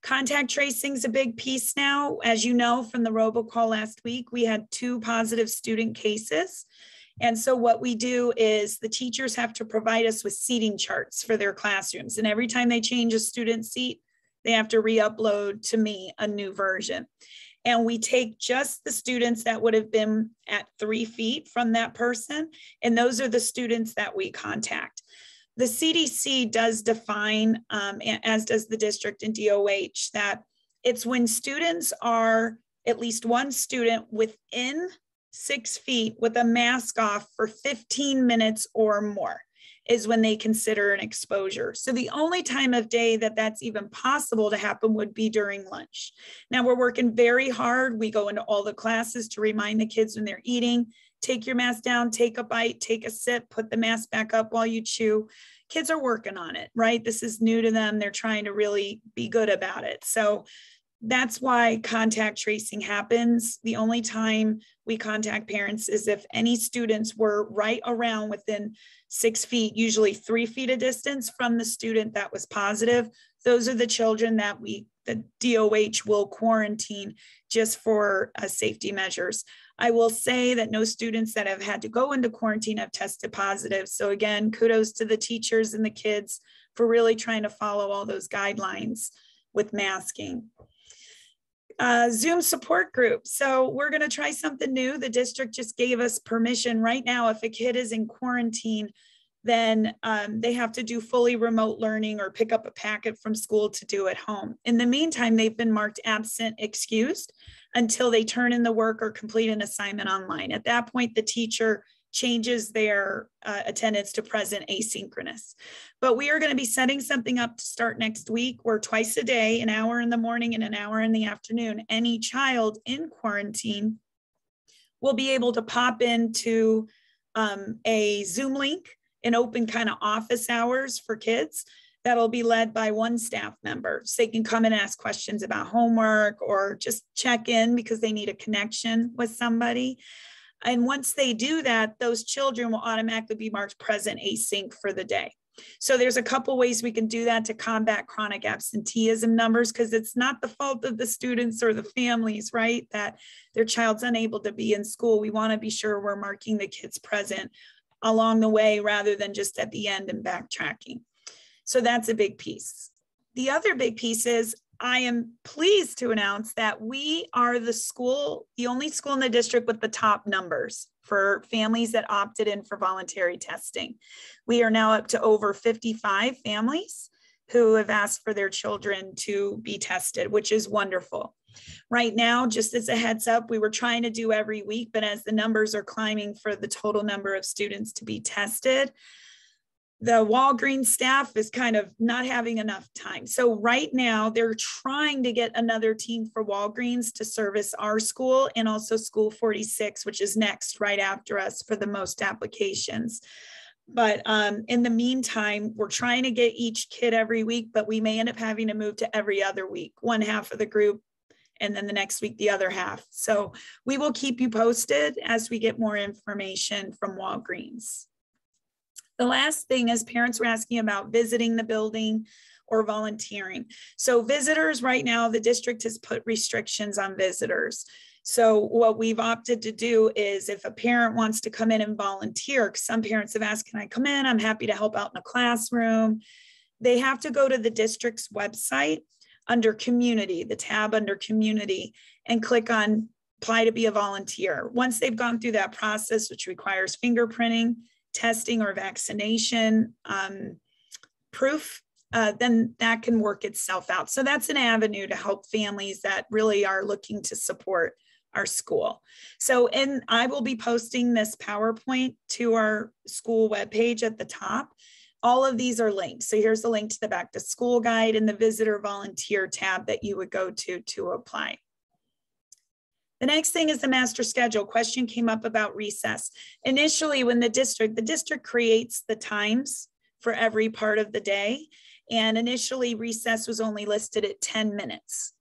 H: Contact tracing is a big piece now. As you know from the robocall last week, we had 2 positive student cases. And so what we do is the teachers have to provide us with seating charts for their classrooms. And every time they change a student seat, they have to re-upload to me a new version. And we take just the students that would have been at 3 feet from that person. And those are the students that we contact. The CDC does define, as does the district and DOH, that it's when students are at least one student within 6 feet with a mask off for 15 minutes or more is when they consider an exposure. So the only time of day that that's even possible to happen would be during lunch. Now we're working very hard. We go into all the classes to remind the kids when they're eating, take your mask down, take a bite, take a sip, put the mask back up while you chew. Kids are working on it, right? This is new to them. They're trying to really be good about it. So that's why contact tracing happens. The only time we contact parents is if any students were right around within 6 feet, usually 3 feet of distance from the student that was positive. Those are the children that the DOH will quarantine just for safety measures. I will say that no students that have had to go into quarantine have tested positive. So again, kudos to the teachers and the kids for really trying to follow all those guidelines with masking. Zoom support group. So we're going to try something new. The district just gave us permission right now. If a kid is in quarantine, then they have to do fully remote learning or pick up a packet from school to do at home. In the meantime, they've been marked absent, excused until they turn in the work or complete an assignment online. At that point, the teacher changes their attendance to present asynchronous. But we are going to be setting something up to start next week where twice a day, an hour in the morning and an hour in the afternoon, any child in quarantine will be able to pop into a Zoom link, an open kind of office hours for kids that'll be led by one staff member. So they can come and ask questions about homework or just check in because they need a connection with somebody. And once they do that, those children will automatically be marked present async for the day. So there's a couple ways we can do that to combat chronic absenteeism numbers, because it's not the fault of the students or the families, right, that their child's unable to be in school. We want to be sure we're marking the kids present along the way rather than just at the end and backtracking. So that's a big piece. The other big piece is I am pleased to announce that we are the only school in the district with the top numbers for families that opted in for voluntary testing. We are now up to over 55 families who have asked for their children to be tested, which is wonderful. Right now, just as a heads up, we were trying to do every week, but as the numbers are climbing for the total number of students to be tested, the Walgreens staff is kind of not having enough time. So right now they're trying to get another team for Walgreens to service our school and also school 46, which is next right after us for the most applications. But in the meantime, we're trying to get each kid every week, but we may end up having to move to every other week, one half of the group, and then the next week, the other half. So we will keep you posted as we get more information from Walgreens. The last thing is parents were asking about visiting the building or volunteering. So visitors right now, the district has put restrictions on visitors. So what we've opted to do is if a parent wants to come in and volunteer, because some parents have asked, can I come in? I'm happy to help out in a classroom. They have to go to the district's website under community, the tab under community, and click on apply to be a volunteer. Once they've gone through that process, which requires fingerprinting, testing or vaccination proof, then that can work itself out. So that's an avenue to help families that really are looking to support our school. So, and I will be posting this PowerPoint to our school webpage at the top. All of these are linked. So here's the link to the back to school guide and the visitor volunteer tab that you would go to apply. The next thing is the master schedule. Question came up about recess. Initially, when the district creates the times for every part of the day. And initially recess was only listed at 10 minutes.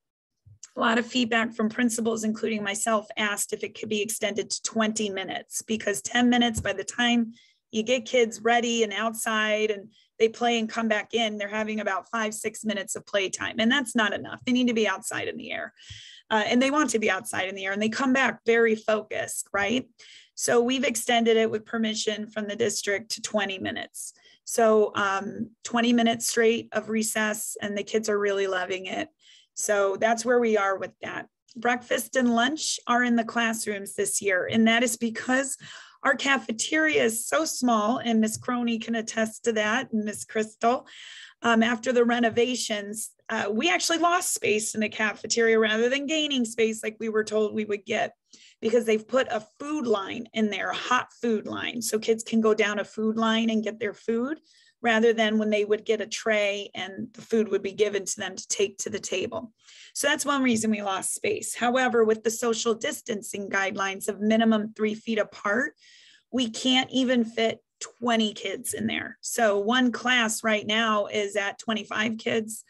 H: A lot of feedback from principals, including myself, asked if it could be extended to 20 minutes because 10 minutes by the time you get kids ready and outside and they play and come back in, they're having about 5-6 minutes of playtime. And that's not enough. They need to be outside in the air. And they want to be outside in the air and they come back very focused, right? So we've extended it with permission from the district to 20 minutes. So 20 minutes straight of recess and the kids are really loving it. So that's where we are with that. Breakfast and lunch are in the classrooms this year. And that is because our cafeteria is so small and Ms. Croney can attest to that and Ms. Crystal. After the renovations, we actually lost space in the cafeteria rather than gaining space like we were told we would get because they've put a food line in there, a hot food line. So kids can go down a food line and get their food rather than when they would get a tray and the food would be given to them to take to the table. So that's one reason we lost space. However, with the social distancing guidelines of minimum 3 feet apart, we can't even fit 20 kids in there. So one class right now is at 25 kids.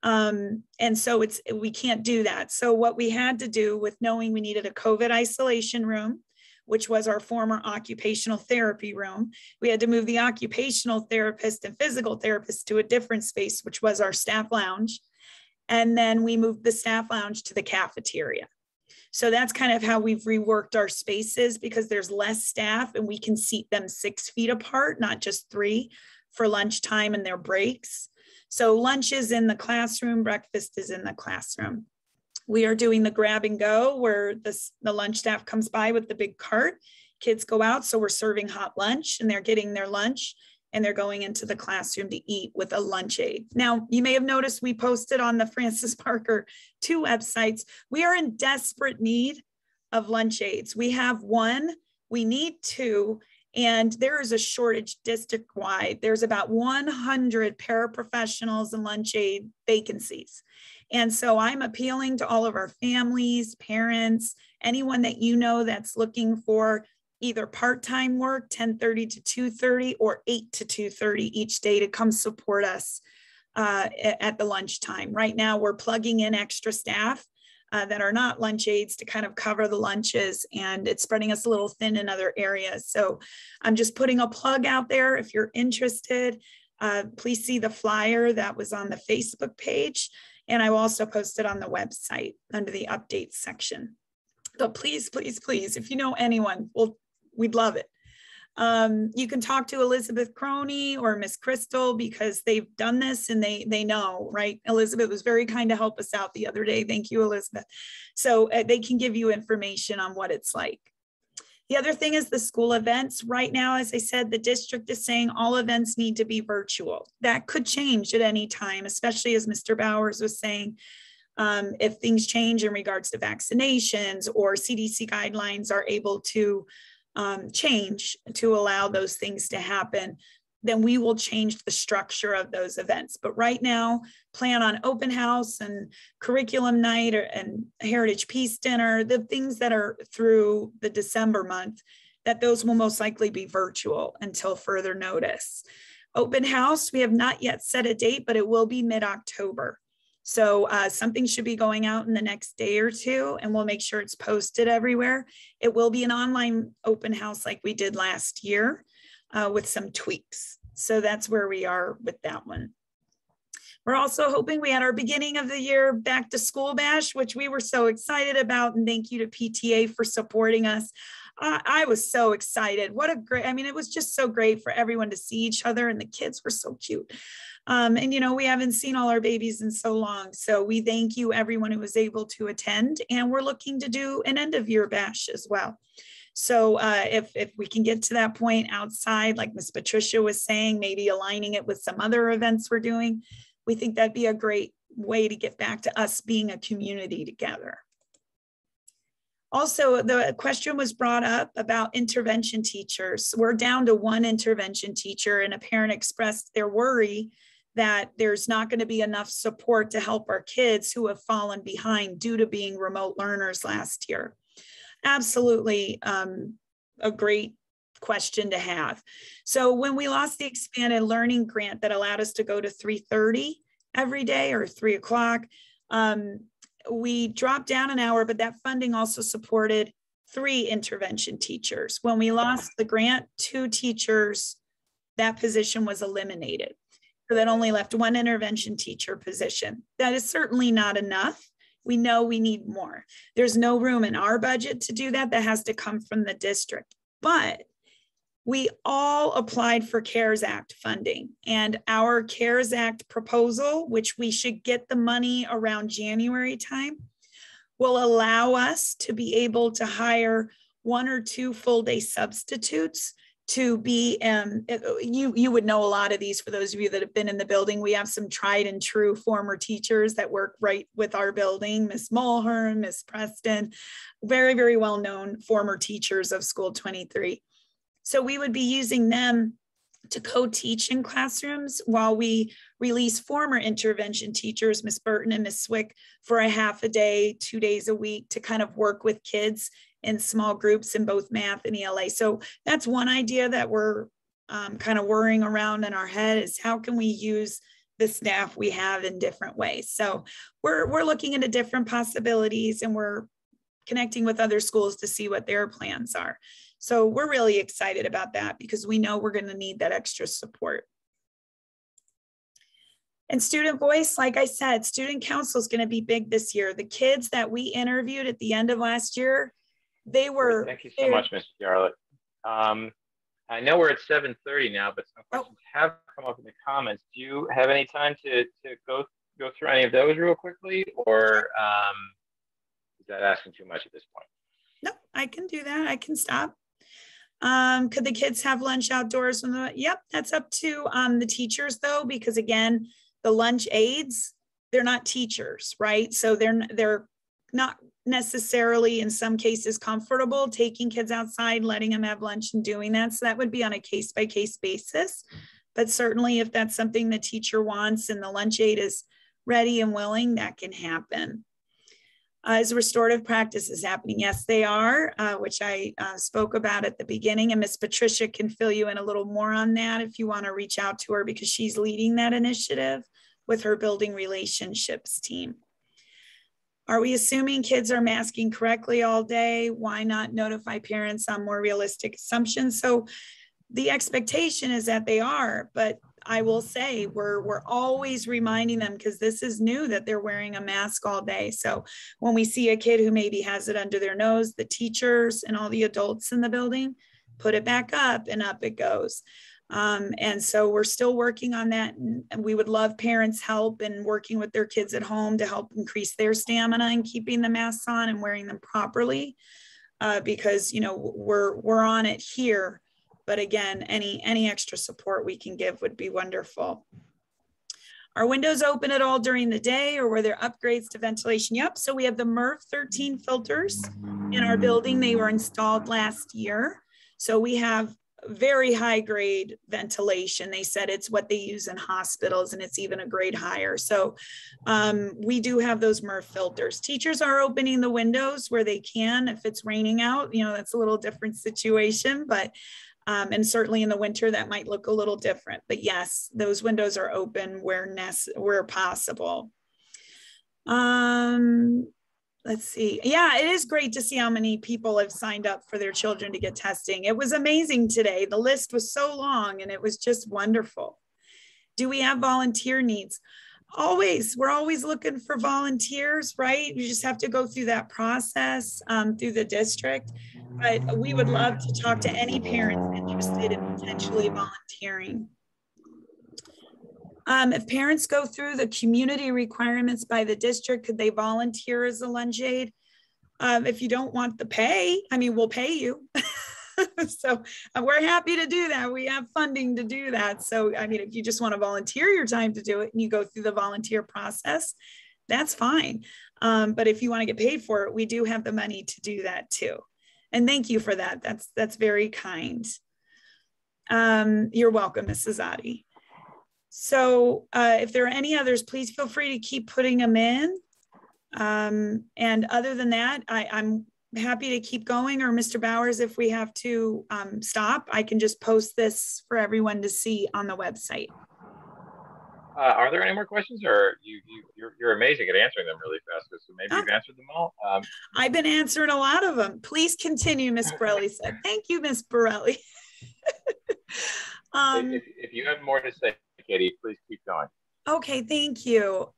H: And so we can't do that. So what we had to do with knowing we needed a COVID isolation room, which was our former occupational therapy room, we had to move the occupational therapist and physical therapist to a different space, which was our staff lounge. And then we moved the staff lounge to the cafeteria. So that's kind of how we've reworked our spaces because there's less staff and we can seat them 6 feet apart, not just 3 for lunchtime and their breaks. So lunch is in the classroom, breakfast is in the classroom. We are doing the grab and go where the lunch staff comes by with the big cart. Kids go out, so we're serving hot lunch and they're getting their lunch and they're going into the classroom to eat with a lunch aid. Now, you may have noticed we posted on the Francis Parker 2 websites. We are in desperate need of lunch aids. We have 1, we need 2, and there is a shortage district-wide. There's about 100 paraprofessionals and lunch aid vacancies. And so I'm appealing to all of our families, parents, anyone that you know that's looking for either part-time work, 10:30 to 2:30 or 8 to 2:30 each day to come support us at the lunchtime. Right now, we're plugging in extra staff that are not lunch aides to kind of cover the lunches, and it's spreading us a little thin in other areas. So I'm just putting a plug out there. If you're interested, please see the flyer that was on the Facebook page. And I will also post it on the website under the updates section. But please, please, please, if you know anyone, we'd love it. You can talk to Elizabeth Croney or Miss Crystal because they've done this and they know, right? Elizabeth was very kind to help us out the other day. Thank you, Elizabeth. So they can give you information on what it's like. The other thing is the school events. Right now, as I said, the district is saying all events need to be virtual. That could change at any time, especially as Mr. Bowers was saying, if things change in regards to vaccinations or CDC guidelines are able to change to allow those things to happen, then we will change the structure of those events. But right now, plan on open house and curriculum night and Heritage Peace Dinner, the things that are through the December month, that those will most likely be virtual until further notice. Open house, we have not yet set a date, but it will be mid-October. So something should be going out in the next day or two, and we'll make sure it's posted everywhere. It will be an online open house like we did last year with some tweaks. So that's where we are with that one. We're also hoping, we had our beginning of the year back to school bash, which we were so excited about. And thank you to PTA for supporting us. I was so excited. What a great, I mean, it was just so great for everyone to see each other, and the kids were so cute. And, you know, we haven't seen all our babies in so long. So we thank you, everyone who was able to attend. And we're looking to do an end of year bash as well. So if we can get to that point outside, like Miss Patricia was saying, maybe aligning it with some other events we're doing, we think that'd be a great way to get back to us being a community together. Also, the question was brought up about intervention teachers. We're down to one intervention teacher, and a parent expressed their worry that there's not going to be enough support to help our kids who have fallen behind due to being remote learners last year. Absolutely a great question to have. So when we lost the expanded learning grant that allowed us to go to 3:30 every day or 3 o'clock, we dropped down an hour, but that funding also supported 3 intervention teachers. When we lost the grant, 2 teachers, that position was eliminated. So that only left 1 intervention teacher position. That is certainly not enough. We know we need more. There's no room in our budget to do that. That has to come from the district. But we all applied for CARES Act funding, and our CARES Act proposal, which we should get the money around January time, will allow us to be able to hire 1 or 2 full-day substitutes to be, you would know a lot of these for those of you that have been in the building. We have some tried and true former teachers that work right with our building, Miss Mulhern, Miss Preston, very, very well-known former teachers of School 23. So we would be using them to co-teach in classrooms while we release former intervention teachers, Miss Burton and Miss Swick, for a half a day, 2 days a week to kind of work with kids in small groups in both math and ELA. So that's one idea that we're kind of worrying around in our head, is how can we use the staff we have in different ways. So we're looking into different possibilities, and we're connecting with other schools to see what their plans are. So we're really excited about that because we know we're going to need that extra support. And student voice, like I said, student council is going to be big this year. The kids that we interviewed at the end of last year, they were—
A: Thank you so much, Mrs. Jarlett. I know we're at 7:30 now, but some questions have come up in the comments. Do you have any time to go through any of those real quickly, or is that asking too much at this point?
H: No, I can do that. I can stop. Could the kids have lunch outdoors? Yep, that's up to the teachers though, because again, the lunch aides, they're not teachers, right? So they're not necessarily in some cases comfortable taking kids outside, letting them have lunch and doing that. So that would be on a case-by-case basis. But certainly if that's something the teacher wants and the lunch aide is ready and willing, that can happen. Is restorative practices happening? Yes, they are, which I spoke about at the beginning, and Miss Patricia can fill you in a little more on that if you want to reach out to her, because she's leading that initiative with her building relationships team. Are we assuming kids are masking correctly all day? Why not notify parents on more realistic assumptions? So the expectation is that they are, but I will say we're always reminding them, because this is new, that they're wearing a mask all day. So when we see a kid who maybe has it under their nose, the teachers and all the adults in the building put it back up, and up it goes. And so we're still working on that, and we would love parents' help in working with their kids at home to help increase their stamina and keeping the masks on and wearing them properly, because we're on it here. But again, any extra support we can give would be wonderful. Are windows open at all during the day, or were there upgrades to ventilation? Yep. So we have the MERV 13 filters in our building. They were installed last year. So we have very high grade ventilation. They said it's what they use in hospitals, and it's even a grade higher. So we do have those MERV filters. Teachers are opening the windows where they can. If it's raining out, that's a little different situation, but and certainly in the winter that might look a little different. But yes, those windows are open where possible. Let's see. Yeah, it is great to see how many people have signed up for their children to get testing. It was amazing today. The list was so long and it was just wonderful. Do we have volunteer needs? Always. We're always looking for volunteers, right? You just have to go through that process through the district. But we would love to talk to any parents interested in potentially volunteering. If parents go through the community requirements by the district, could they volunteer as a lunch aide? If you don't want the pay, we'll pay you. So we're happy to do that. We have funding to do that. So, if you just want to volunteer your time to do it and you go through the volunteer process, that's fine. But if you want to get paid for it, we do have the money to do that too. And thank you for that. That's very kind. You're welcome, Mrs. Adi. So if there are any others, please feel free to keep putting them in. And other than that, I'm happy to keep going, or Mr. Bowers, if we have to stop, I can just post this for everyone to see on the website.
A: Are there any more questions, or you're amazing at answering them really fast? So maybe you've answered them all.
H: I've been answering a lot of them. Please continue, Ms. Borelli said. Thank you, Ms. Borelli.
A: If you have more to say, Katie, please keep going.
H: Okay, thank you.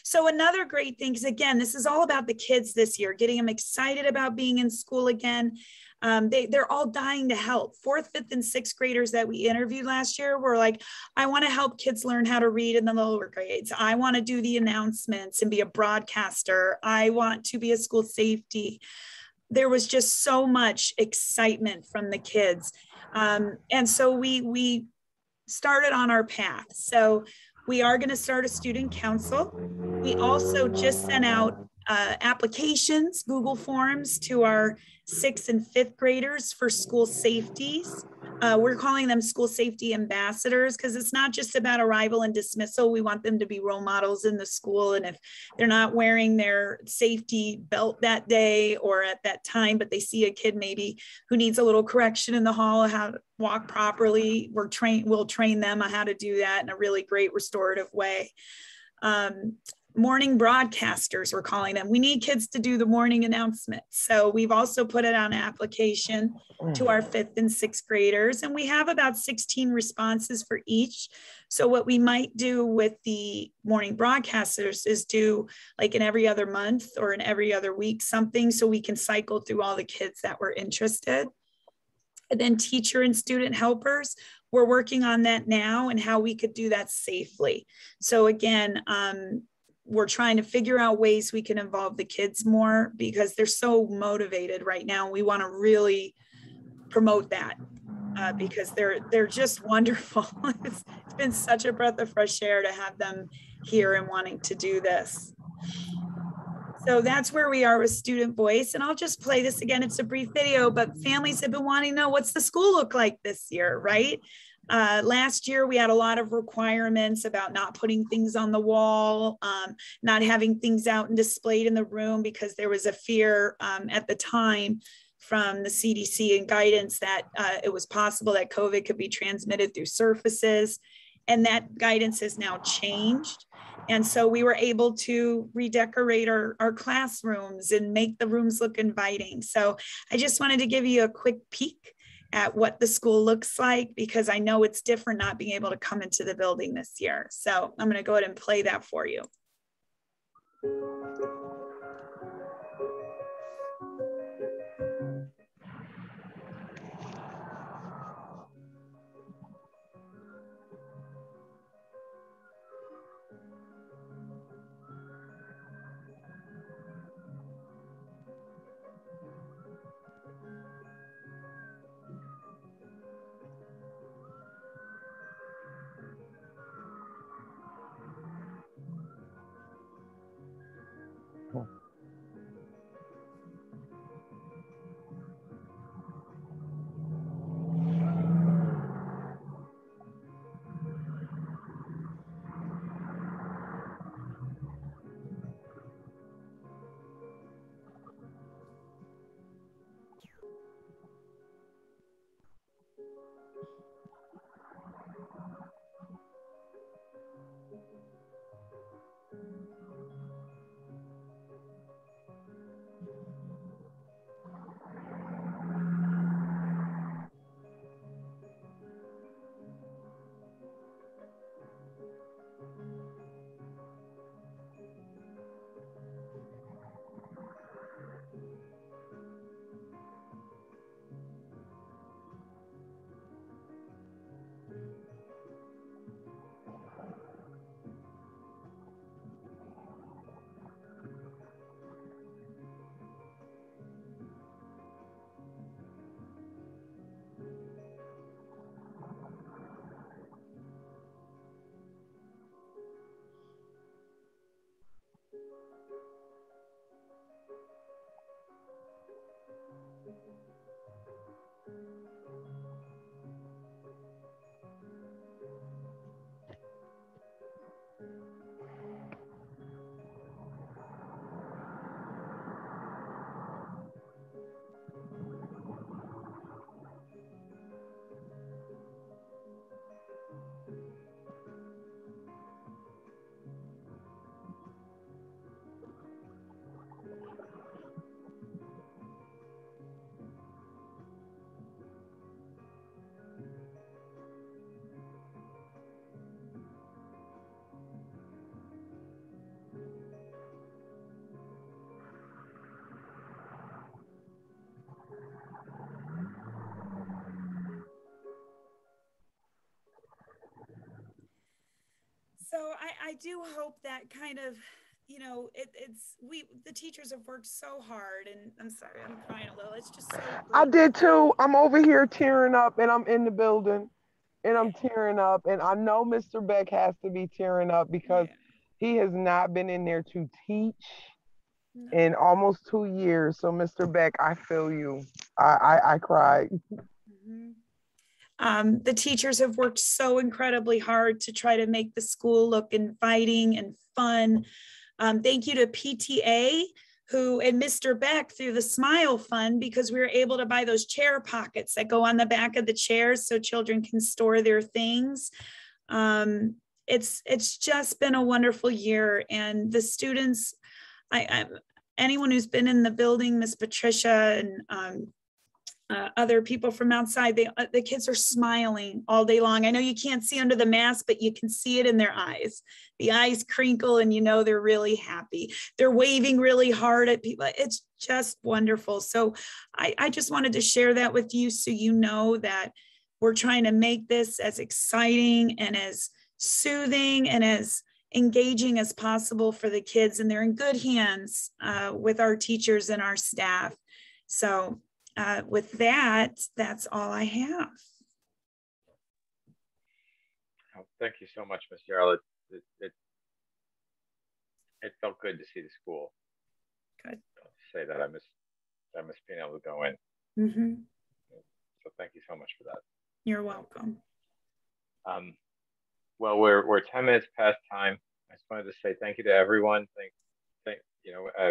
H: So another great thing, because again, this is all about the kids this year, getting them excited about being in school again. They're all dying to help. 4th, 5th, and 6th graders that we interviewed last year were like, I want to help kids learn how to read in the lower grades. I want to do the announcements and be a broadcaster. I want to be a school safety. There was just so much excitement from the kids. And so we started on our path. So we are going to start a student council. We also just sent out applications, Google Forms, to our 6th and 5th graders for school safeties. We're calling them school safety ambassadors, because it's not just about arrival and dismissal. We want them to be role models in the school. And if they're not wearing their safety belt that day or at that time, but they see a kid maybe who needs a little correction in the hall, how to walk properly, we'll train them on how to do that in a really great restorative way. Morning broadcasters, we're calling them. We need kids to do the morning announcements. So we've also put it on application to our 5th and 6th graders, and we have about 16 responses for each. So what we might do with the morning broadcasters is do like in every other month or in every other week something, so we can cycle through all the kids that were interested. And then teacher and student helpers, we're working on that now and how we could do that safely. So again, we're trying to figure out ways we can involve the kids more, because they're so motivated right now. We want to really promote that because they're just wonderful. It's been such a breath of fresh air to have them here and wanting to do this. So that's where we are with Student Voice. And I'll just play this again. It's a brief video, but families have been wanting to know, what's the school look like this year, right? Last year, we had a lot of requirements about not putting things on the wall, not having things out and displayed in the room, because there was a fear at the time from the CDC and guidance that it was possible that COVID could be transmitted through surfaces. And that guidance has now changed. And so we were able to redecorate our classrooms and make the rooms look inviting. So I just wanted to give you a quick peek at what the school looks like, because I know it's different not being able to come into the building this year. So I'm going to go ahead and play that for you.
I: wonderful.
H: So I do hope that kind of, you know, the teachers have worked so hard, and I'm sorry, I'm crying a little. It's just so great.
I: I did too. I'm over here tearing up, and I'm in the building and I'm tearing up, and I know Mr. Beck has to be tearing up because he has not been in there to teach in almost 2 years. So Mr. Beck, I feel you. I cried.
H: The teachers have worked so incredibly hard to try to make the school look inviting and fun. Thank you to PTA and Mr. Beck through the Smile Fund, because we were able to buy those chair pockets that go on the back of the chairs so children can store their things. It's just been a wonderful year, and the students, anyone who's been in the building, Miss Patricia and other people from outside, the kids are smiling all day long. I know you can't see under the mask, but you can see it in their eyes. The eyes crinkle and you know they're really happy. They're waving really hard at people. It's just wonderful. So I just wanted to share that with you so you know that we're trying to make this as exciting and as soothing and as engaging as possible for the kids, and they're in good hands with our teachers and our staff. So with that, that's all I have.
A: Oh, thank you so much, Ms. Yarrow. It felt good to see the school.
H: Good.
A: I'll say that I miss being able to go in.
H: Mm-hmm.
A: So thank you so much for that.
H: You're welcome.
A: Well, we're 10 minutes past time. I just wanted to say thank you to everyone. Thank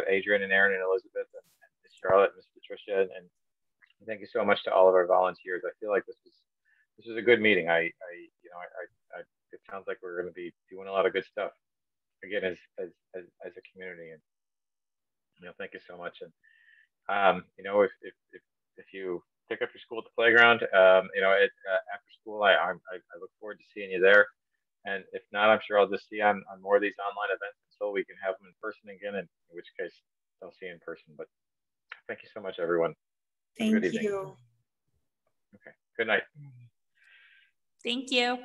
A: Adrian and Aaron and Elizabeth and Ms. Charlotte, Ms. Patricia, and thank you so much to all of our volunteers. I feel like this is a good meeting. It sounds like we're going to be doing a lot of good stuff again as a community. And thank you so much. And if you pick up your school at the playground, after school, I look forward to seeing you there. And if not, I'm sure I'll just see you on more of these online events until we can have them in person again. In which case, I'll see you in person. But thank you so much, everyone.
H: Thank you.
A: Okay. Good night.
D: Thank you.